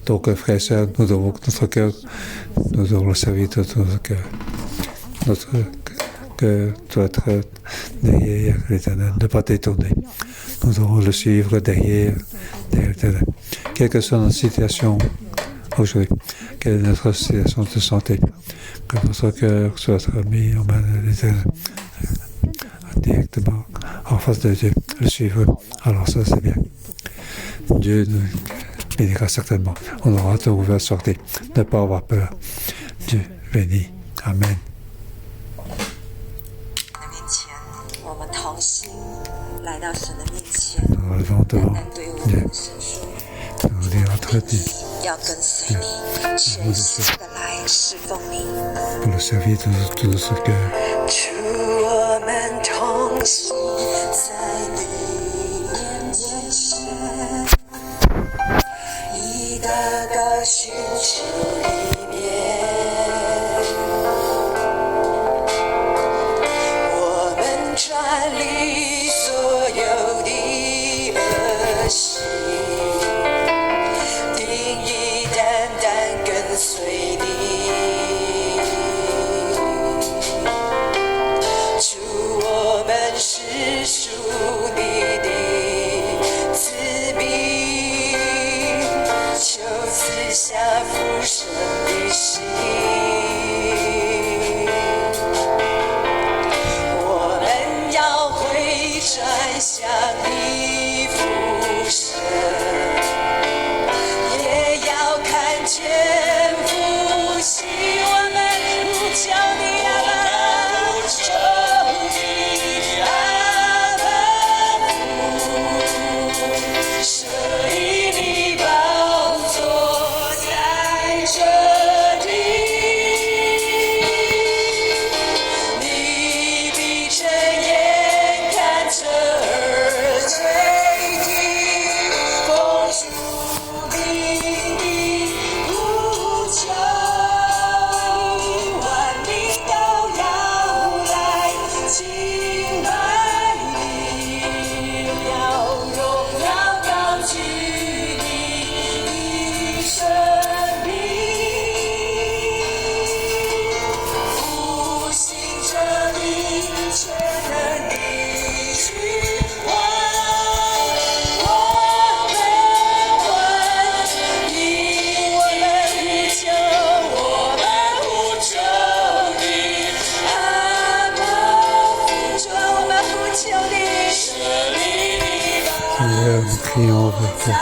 Donc, frères et sœurs, nous devons notre cœur, nous devons le servir de notre cœur. Notre cœur doit être derrière l'Éternel, ne pas détourner. Nous devons le suivre derrière l'Éternel. Quelle que soit notre situation aujourd'hui, quelle est notre situation de santé, que notre cœur soit mis en main de l'Éternel, directement en face de Dieu, le suivre. Alors ça, c'est bien. Dieu nous bénira certainement. On aura de nouvelles sorties. Ne pas avoir peur. Dieu bénit. Amen. Nous relevons devant Dieu. Nous lui entretient. Pour le servir de tout ce cœur. Prions avec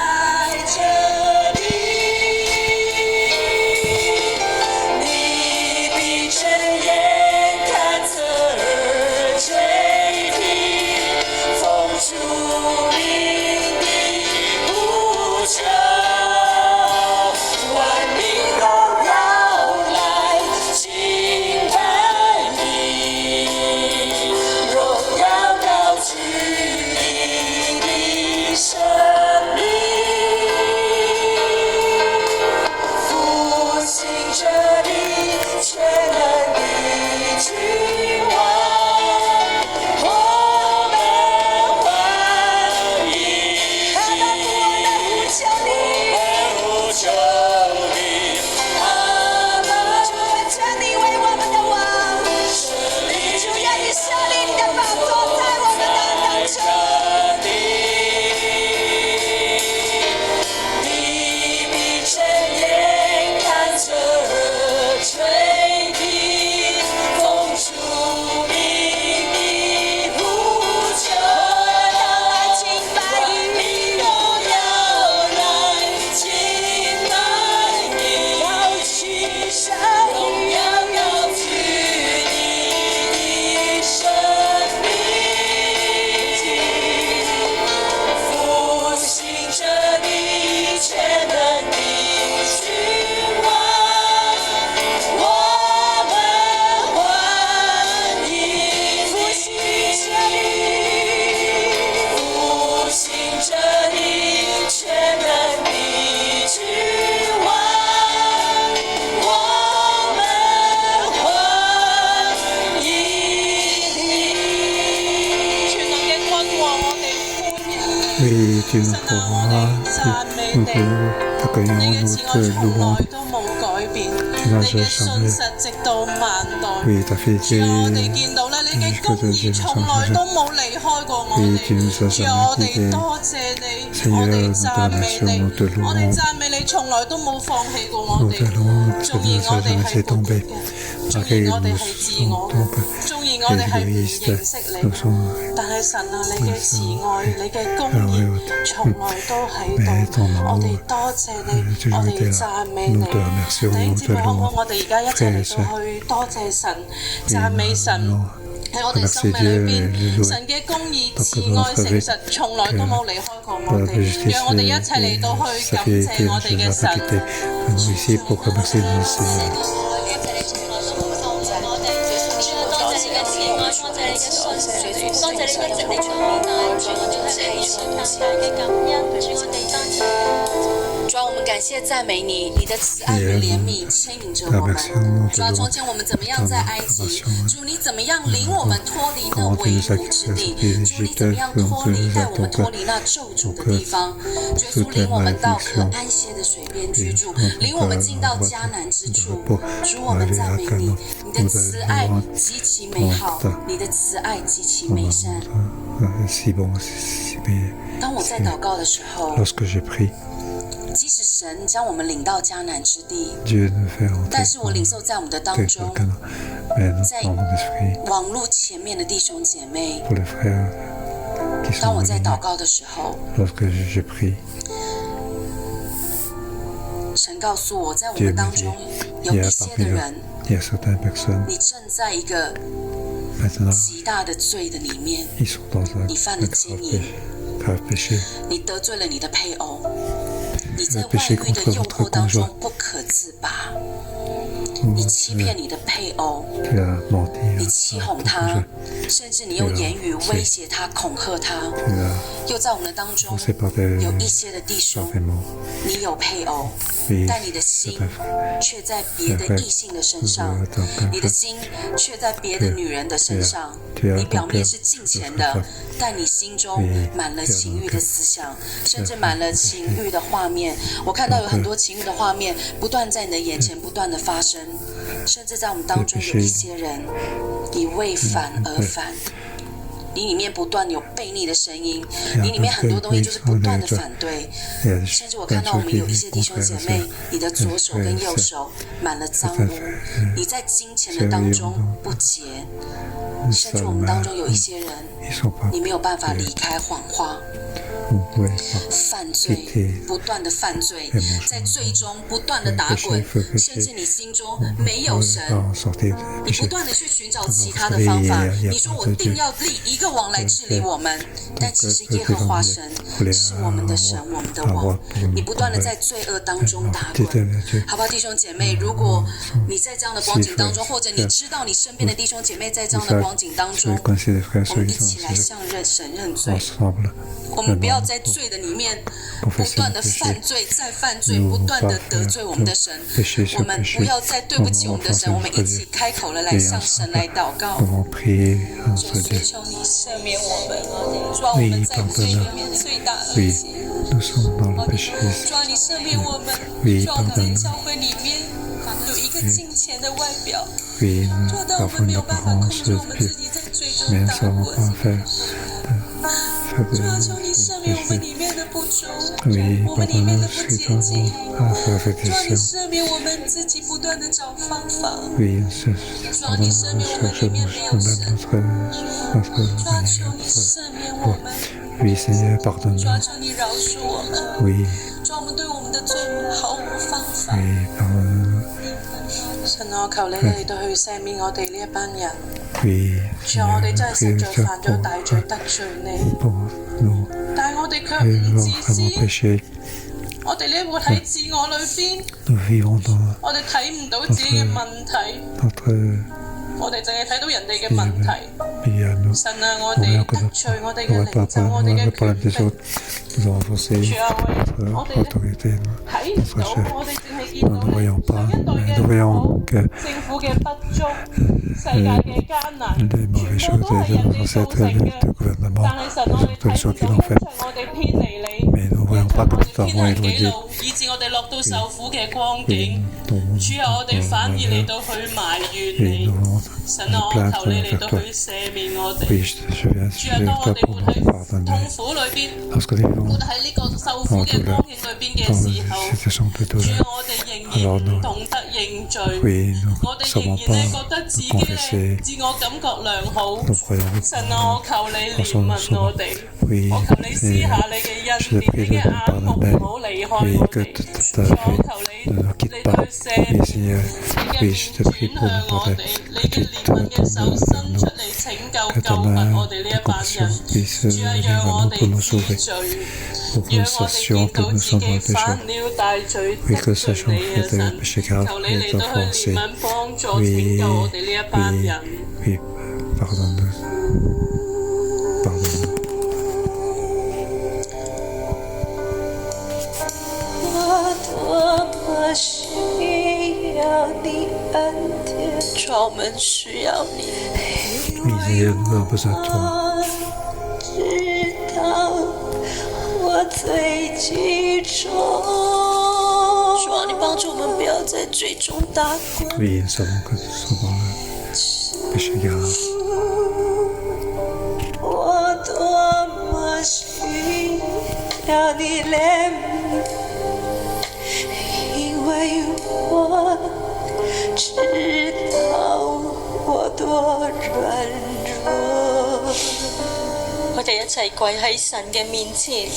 Oui, tu nous pourras, nous t'accueillons, nous te louons. Tu n'as jamais, oui, ta fidélité jusqu'à ta génération. Oui, tu nous as jamais quittés. Seigneur, nous te remercions, nous te louons. Nous t'allons, tu ne nous as jamais fait tomber. Malgré que nous sommes tombés, égoïstes, nous sommes mais ton amour a toujours été là. Nous te remercions, nous te louons. Frères et sœurs,喺我哋生命裏邊，神嘅公義、慈愛、誠實，從來都冇離開過我哋。讓我哋一齊嚟到去感謝我哋嘅神。主啊，我們感謝讚美你，你的慈愛與憐憫牽引着我們。主啊，從前我們怎麼樣在埃及，主你怎麼樣領我們脫離那為奴之地，主你怎麼樣帶我們脫離那咒詛的地方。耶穌領我們到可安歇的水邊居住，領我們進到迦南之處。主，我們讚美你，你的慈愛極其美好，你的慈愛極其美善。當我在禱告的時候，即使神將我們領到迦南之地，但是我領受在我們的當中，在網絡前面的弟兄姐妹，當我在禱告的時候，神告訴我，在我們當中有一些的人，你正在一個極大的罪的裡面，你犯了奸淫，你得罪了你的配偶，你在外遇的誘惑當中不可自拔，你欺騙你的配偶，你欺哄他，甚至你用言語威脅他、恐嚇他。又在我們的當中有一些的弟兄，你有配偶，但你的心卻在別的異性的身上，你的心卻在別的女人的身上。你表面是敬虔的，但你心中滿了情慾的思想，甚至滿了情慾的畫面。我看到有很多情慾的畫面不斷在你的眼前不斷的發生，甚至在我們當中有一些人，你為反而反，你裡面不斷有悖逆的聲音，你裡面很多東西就是不斷的反對，甚至我看到我們有一些弟兄姐妹，你的左手跟右手滿了髒污，你在金錢的當中不潔，甚至我們當中有一些人，你沒有辦法離開謊話，犯罪，不斷的犯罪，在罪中不斷的打滾，甚至你心中沒有神，你不斷的去尋找其他的方法，你說我定要立一個王來治理我們，但其實耶和華神是我們的神，我們的王，你不斷的在罪惡當中打滾，好不好，弟兄姐妹，如果你在這樣的光景當中，或者你知道你身邊的弟兄姐妹在這樣的光景當中，我們一起來向神認罪，我們不要在罪的裡面不斷的犯罪，再犯罪，不斷的得罪我們的神，我們不要再對不起我們的神，我們一起開口了來向神來禱告。主，求你赦免我們，主啊，我們在罪裡面最大的罪，主啊，你赦免我們，主啊，在教會裡面有一個敬虔的外表，主啊，但我們沒有辦法控制我們自己在罪中打滾。主啊，求你赦免我們裡面的不足，我們裡面的不潔淨。主啊，你赦免我們自己不斷的找方法。主啊，你赦免我們裡面沒有神。主啊，求你赦免我們。主啊，求你饒恕我們。主啊，我們對我們的罪毫無方法。神啊，求你嚟到去赦免我哋呢一班人。主啊，我哋真係實在犯咗大罪得罪你，但係我哋卻唔自知，我哋呢活喺自我裏邊，我哋睇唔到自己嘅問題，我哋淨係睇到人哋嘅問題。神啊，我哋得罪我哋嘅領袖，我哋嘅權柄。主啊，我哋睇唔到，我哋淨係見到上一代嘅唔好，政府嘅不足，世界嘅艱難，全部都係人哋造成嘅。但係神，我哋睇唔到，因為我哋偏離你，因為我哋偏行己路，以致我哋落到受苦嘅光景。主啊，我哋反而嚟到去埋怨你。神啊，我求你嚟到去赦免我哋。主啊，當我哋活喺痛苦裏邊，活喺呢個受苦嘅光景裏邊嘅時候，主啊，我哋仍然唔懂得認罪，我哋仍然咧覺得自己咧自我感覺良好。神啊，我求你憐憫我哋，我求你施下你嘅恩典，你嘅眼目唔好離開我哋。我求你嚟到去赦免，你嘅面轉向我哋，你嘅憐憫嘅手伸出嚟拯救救拔我哋呢一班人。主啊，讓我哋知罪，讓我哋見到自己犯了大罪，得罪你嘅神。求你嚟到去憐憫幫助拯救我哋呢一班人。我多麼需要你恩典，主，我們需要你。我知道我最集中，主啊，你幫助我們不要在最終打滾。我多麼需要你憐憫，因為我知道我多軟弱。我哋一齊跪喺神嘅面前。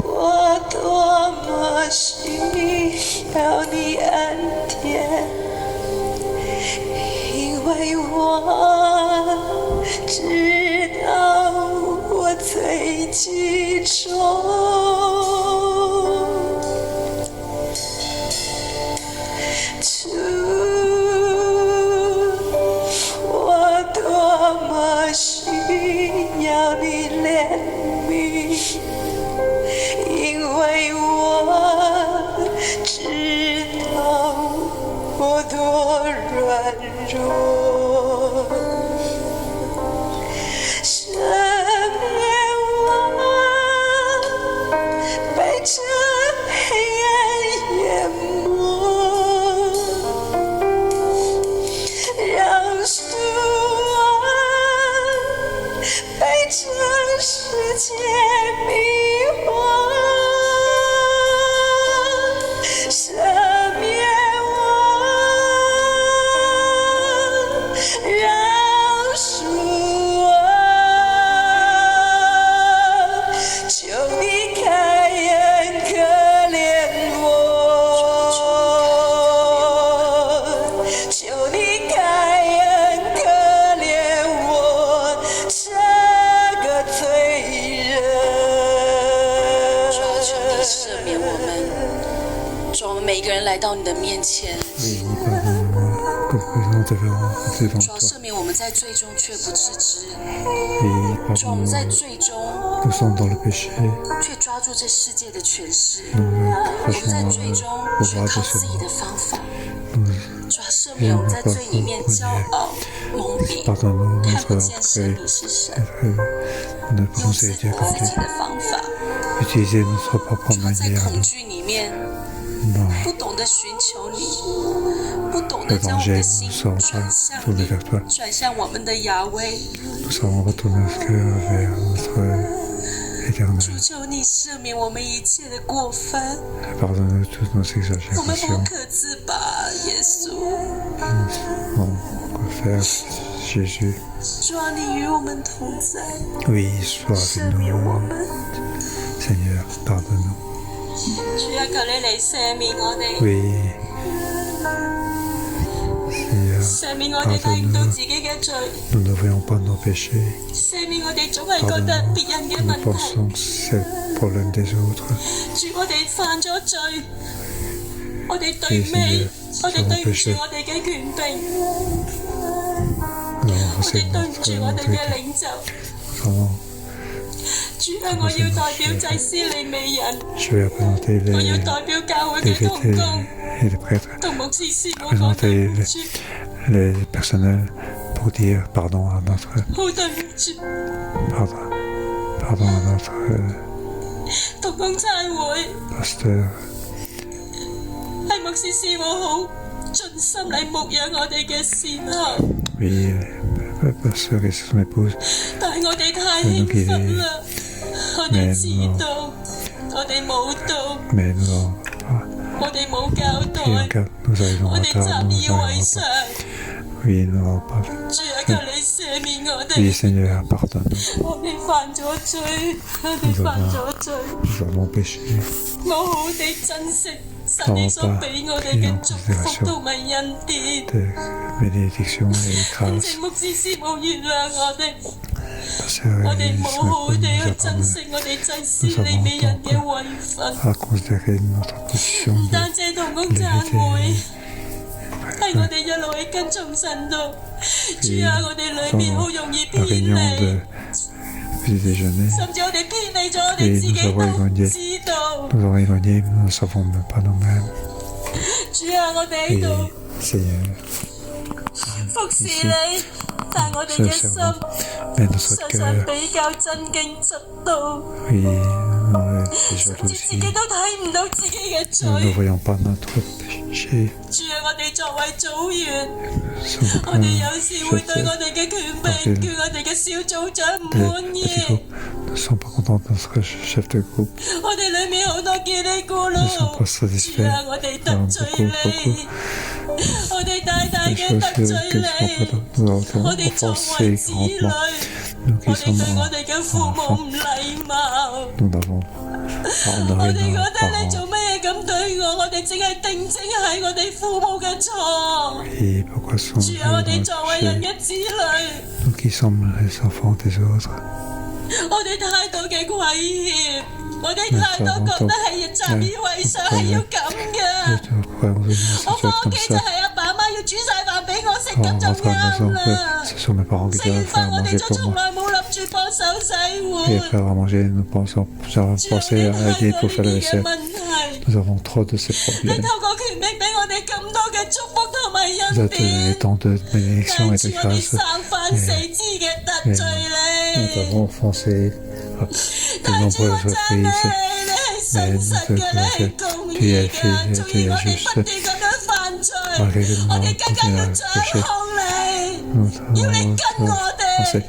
我多麼需要你恩典，因為我知道我最集中。我多麼需要你憐憫，因為我知道我多軟弱，赦免我被這黑暗淹沒，讓屬我被這世界迷惑。來到你的面前，主赦免我們在罪中卻不自知，主我們在罪中卻抓住這世界的權勢，我們在罪中卻靠自己的方法，主赦免我們在罪裡面驕傲蒙蔽，看不見神你是神，用自己的方法，主在恐懼裡面不懂得尋求你，不懂得將我們的心轉向你，轉向我們的亞威。主求你赦免我們一切的過犯，我們不可自拔，耶穌。主啊，你與我們同在，赦免我們。主啊，求你嚟赦免我哋，赦免我哋睇唔到自己嘅罪，赦免我哋總係覺得別人嘅問題。主，我哋犯咗罪，我哋對唔起，我哋對唔住我哋嘅權柄，我哋對唔住我哋嘅領袖。主啊，我要代表祭司利未人，我要代表教會嘅同工同牧師師母講對唔住，les personnels pour dire pardon à notre 好對唔住， pardon à notre 同工差會 pasteur. 係牧師師母好盡心嚟牧養我哋嘅時候， Oui, pasteur et son épouse. 但係我哋太興奮啦，我哋遲到，我哋冇到， Mais nous 我哋冇交代， nous arrivons 我 en 哋 retard, 習 nous 以為 arrivons 常。 Oui, nous n'avons pas. 主啊，求你赦免我 Oui, 哋， Seigneur, pardonne-nous. 我哋犯咗罪，我哋犯咗罪， Nous avons péché. 我好地珍惜神你所俾我哋嘅祝福同埋恩典。 De bénédiction et 懇 grâce. 請牧師師母原諒我哋， Pasteur 我 et 哋冇 son 好 épouse 地 nous 去 a 珍 pardonné 惜我哋祭司利未人嘅位份， à considérer notre position 唔 de 單止同工讚會，係我哋一路喺跟從神度。主啊，我哋裏面好容易 la 偏 réunion 離 de。petit déjeuner. 甚至我哋偏離咗我哋自己都唔知道。 Nous avons éloigné, nous ne savons même pas nous-mêmes. 主啊，我哋喺 Et 度 Seigneur, 服侍你，但我哋嘅心 mais notre 常常 cœur, 比較震驚嫉妒， oui, nous est 甚 déjà 至自 aussi. 己都睇唔到自己嘅 Nous ne 罪。 voyons pas notre péché. 主啊，我哋作為組員， Nous sommes 我哋有 comme 時會對我哋嘅權柄，叫我哋嘅小組長唔滿 des 意。 petits groupes. Nous ne sommes pas contents de notre chef de groupe. 我哋裏面好多嘰哩咕 Nous ne sommes 嚕。 pas 主 satisfaits. 啊，我哋 Nous 得 avons 罪 beaucoup. 你，我哋大大 Les 嘅 choses 得 que 罪 nous 你。 avons 我哋作為 offensé 子女， grandement. Nous 我 qui 哋對 sommes 我哋嘅父母 enfants, 唔禮貌。 nous n'avons pas 我 honoré 哋覺 nos 得你 parents. 做乜嘢咁對我？我哋淨係定睛喺我哋父母嘅錯。 Et pourquoi 主 sommes 啊，我哋 nous 作為人嘅子女， nous qui sommes les enfants des autres? 我哋太多嘅虧欠，我哋太多覺得係習以為常係要咁嘅。 Pourquoi on veut une 我翻 situation 屋 comme 企就 ça? 係阿爸阿媽要煮晒飯俾我食， On 咁就 rentre à la 啱 maison, 啦。 ce sont mes parents qui 食 doivent 完 faire 飯我哋 manger 就 pour 從 moi. 來冇諗住幫手洗 Et 碗。 après avoir mangé, nous pensons, j'avais 主啊，我 pensé 哋 à 太 aider 多 pour 呢 faire la 啲嘅 vaisselle. 問題。 Nous avons trop de ces 你 problèmes. 透過權柄俾我哋咁多嘅祝福同埋 Vous 恩 êtes donné 典， tant de 但 bénédictions et 係 de 主我哋 grâces. 三番四次嘅得罪 Nous 你。 avons offensé à de 但係主我 nombreuses 讚美 reprises. 你係信實嘅，你係公義嘅，縱然我哋不斷咁樣犯罪，我哋更加要掌控你，要你跟我哋。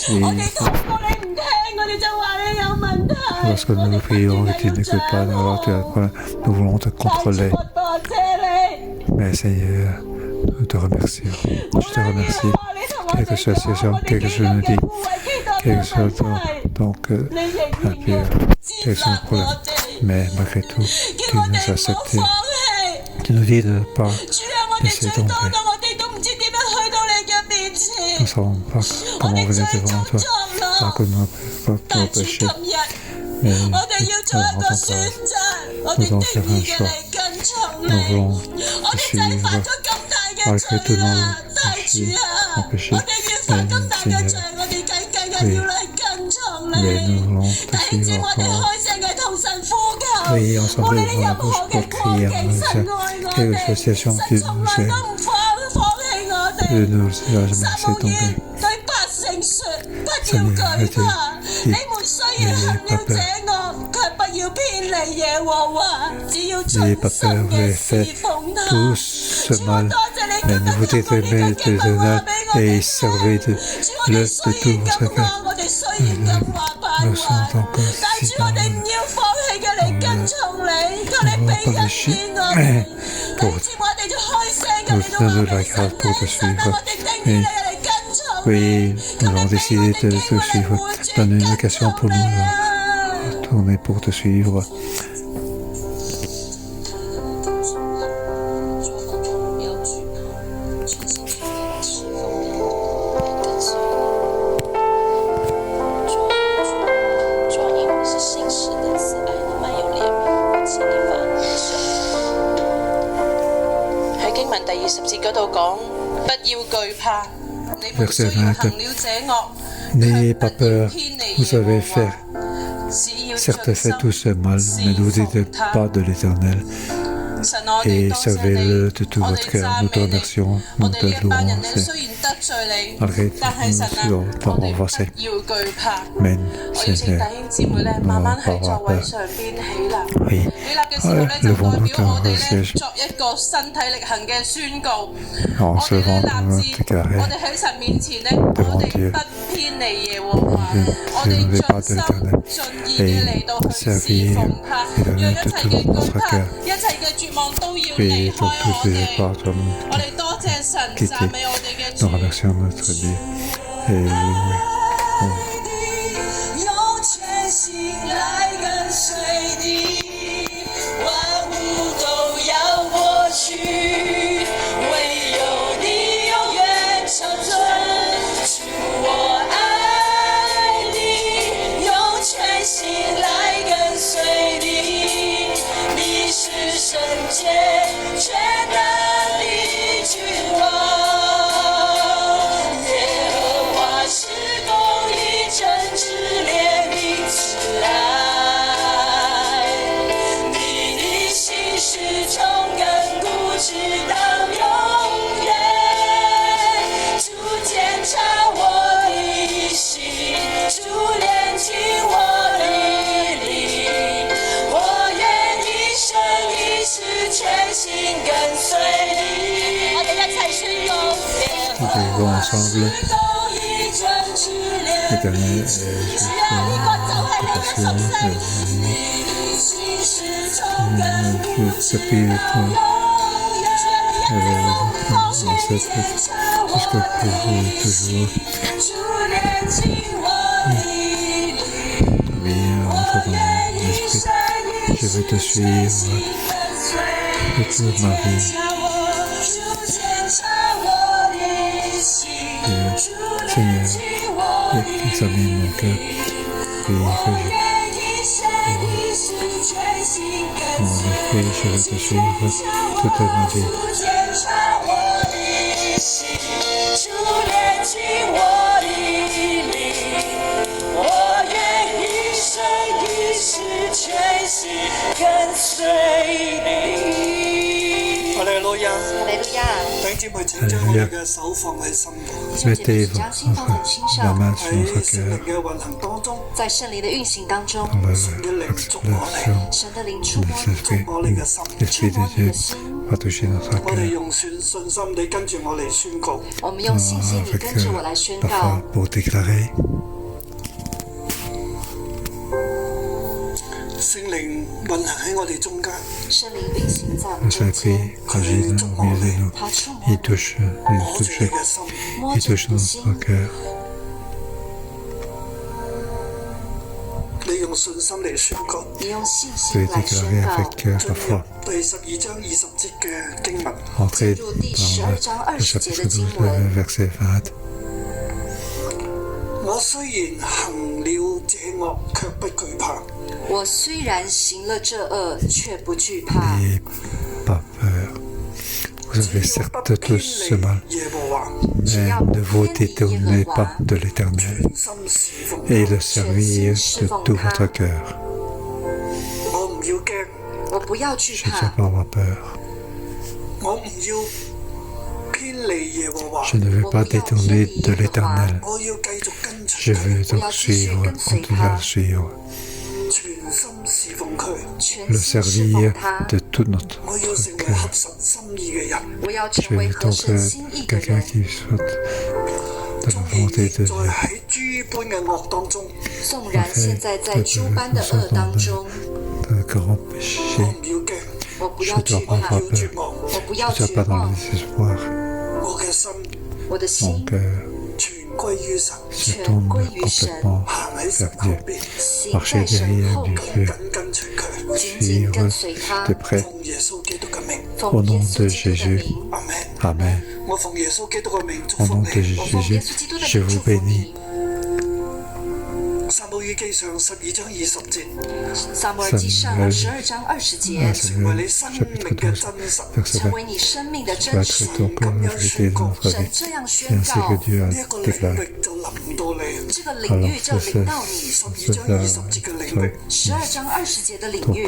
我哋禱告你唔聽，我哋就話你有問題。 Lorsque nous nous prions et tu n'écoutes pas, alors tu as le problème. Nous voulons te 但 contrôler. 主我多謝你。 Mais Seigneur, nous te remercions. Je te remercie. Quelle que soit la situation, quel que soit nous dit, quel que soit donc impur, quel que soit le problème. Mais malgré tout, tu nous as acceptés. Tu nous dis de ne pas 主啊，我哋 laisser 最多 tomber. 到我哋都唔知點樣去到你嘅面 Nous 前 ne。savons pas 我 comment 哋 venir 最 devant 粗 toi 壯 à 啦， cause de nos 但主 péchés. 今日 Mais 我哋要做一個選擇，我哋定義嘅嚟跟從 nous 你。 voulons 我 te 哋真係犯 suivre 咗咁大嘅 malgré 罪 tous 啦， nos 大主啊！ péchés. 我哋越犯咁大嘅罪，我哋更加要嚟跟從 Mais 你 nous。voulons 弟 te 兄姊妹， suivre 我哋 encore. 開聲嘅同神呼求， Oui, 無 ensemble 論你 devant 任 la 何 bouche 嘅 pour 光 crier 景， en 神 disant 愛我 quelle que soit la 哋， situation, 神 tu 從 nous 來 aimes. 都唔放棄我 Tu 哋。 ne nous as jamais 撒 laissé 母耳 tomber. 對百姓說：不要懼怕，你們雖然行了這惡，卻不要偏離耶和華，只要盡 N'ayez pas 心 peur, vous 嘅 avez 侍 fait 奉他。 tout ce 主我 mal. 多謝你 Mais 今 ne 日 vous 透過呢 détruisez 個經 de 文話 honneur 俾我 et 哋 servez 聽。 de 主我哋 le 雖 de tout 然 votre 咁 cœur. 話，我哋雖然咁話敗 Nous sommes 壞， encore 但 si 主我哋唔 dans 要放棄嘅嚟跟從你，求你 Nous 俾 n'avons pas 恩 lâché 典我哋。弟 pour 兄姊妹，我哋就開聲咁 nous 嚟到話 donner la 俾 grâce 神 pour te 聽，神啊， suivre. 我哋定義你嚟跟從 Oui, 你， nous avons décidé de te suivre. Donne une occasion pour nous de tourner pour te suivre. 經文第20節嗰度講，不要懼怕，你們雖然行了這惡， N'ayez pas peur, vous savez faire, certes faites tout ce mal, ne doutez pas de l'Éternel et servez-le de tout votre cœur. Nous te remercions, nous te louons, malgré tout, par mon passé. Amen, Seigneur, nous n'avons pas avoir peur. Oui, levons-nous dans le siège. En se levant notre carré devant Dieu. Ne nous pas de l'Éternel et servir et donner de tout notre cœur. Et pour tous les efforts, quitter. Nous remercions notre Dieu. Et nous vivons ensemble. L'Éternel est juste compassion. Je t'appelle jusqu'à toujours. Oui, entre dans l'esprit. Je vais te suivre toute ma vie. Seigneur, examine mon cœur et mon esprit, je vais te suivre toute ma vie. Alléluia. Alléluia. Mettez la main sur notre cœur dans l'action de l'Esprit de Dieu va toucher notre cœur. Avec la foi pour déclarer. Le Saint-Esprit agit au milieu de nous. Il touche notre cœur. Je vais déclarer avec la foi. Entrez dans le chapitre 12, verset 20. N'ayez pas peur. Vous avez certes tous ce mal, mais ne vous détournez pas de l'Éternel et le servir de tout votre cœur. Je ne dois pas avoir peur. Je ne veux pas détourner de l'Éternel. Je veux donc continuer à le suivre. Le servir de tout notre cœur. Je veux donc quelqu'un qui soit de la volonté de Dieu. Nous sommes dans de grands péchés. Je ne dois pas avoir peur. Je ne dois pas dans le désespoir. Mon cœur se tourne complètement vers Dieu. Marcher derrière Dieu, suivre de près. Au nom de Jésus. Amen. Au nom de Jésus, je vous bénis. 記上12章20節，撒母耳記上12章20節，成為你生命嘅真實，成為你生命的真實。咁樣宣告，神這樣宣告，呢一個領域就臨到你，這個領域就臨到你。12章20節嘅領域，12章20節嘅領域，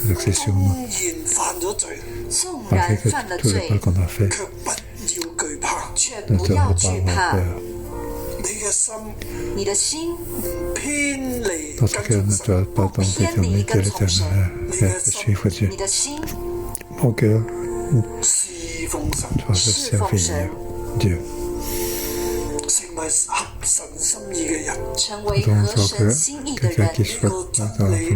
縱然犯咗罪，縱然犯了罪，卻不要懼怕，卻不要懼怕。你的心唔偏離跟從神，不偏離跟從神。你的心侍奉神，成為合神心意嘅人，成為合神心意嘅人。呢個真理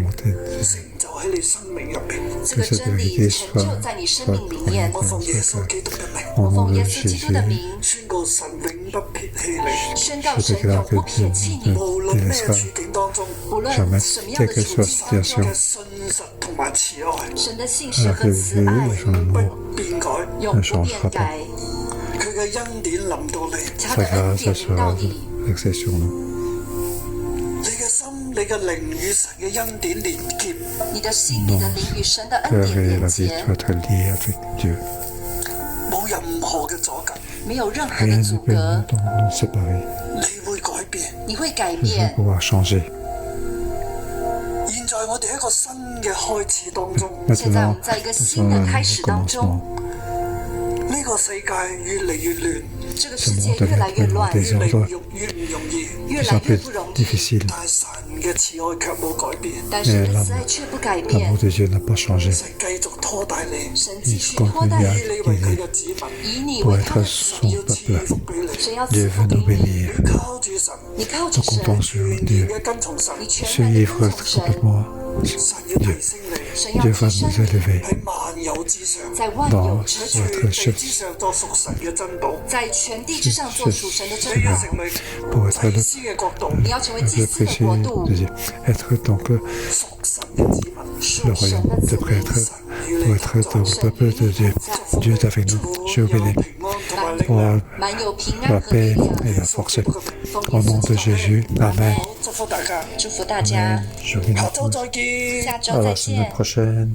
成就喺你生命入邊，這個真理成就在你生命裏面。我奉耶穌基督嘅名，我奉耶穌基督嘅名，宣告神永不撇棄你，宣告神永不撇棄你。無論咩處境當中，無論什麼樣嘅處境，神嘅信實同埋慈愛，神嘅信實和慈愛永不變改，永不變改。佢嘅恩典臨到你，他的恩典臨到你。你嘅心、你嘅靈與神嘅恩典連結。你的心、你的靈與神的恩典連結。冇任何嘅阻隔，沒有任何嘅阻隔。你會改變，你會改變。現在我哋喺一個新嘅開始當中。現在我們在一個新嘅開始當中。呢個世界越嚟越亂，這個世界越來越亂，越嚟越唔容易，越來越不容易。但神嘅慈愛卻冇改變，但神嘅慈愛卻不改變。神繼續拖帶你，神繼續拖帶你，以你為佢嘅子民，以你為他的子民，要賜福俾你，神要賜福俾你。你靠住神，你靠住神，全然嘅跟從神，你全然嘅跟從神。神要提升你，神要提升你喺萬有之上，在萬有之上，在全地之上做屬神嘅珍寶，在全地之上做屬神嘅珍寶。你要成為祭司嘅國度，你要成為祭司嘅國度，屬神嘅子民，屬神嘅子民，神與你同在，Dieu est avec nous, Dieu béni, pour la paix et la force. Au nom de Jésus, Amen. 祝福大家，下周再見，à la semaine prochaine.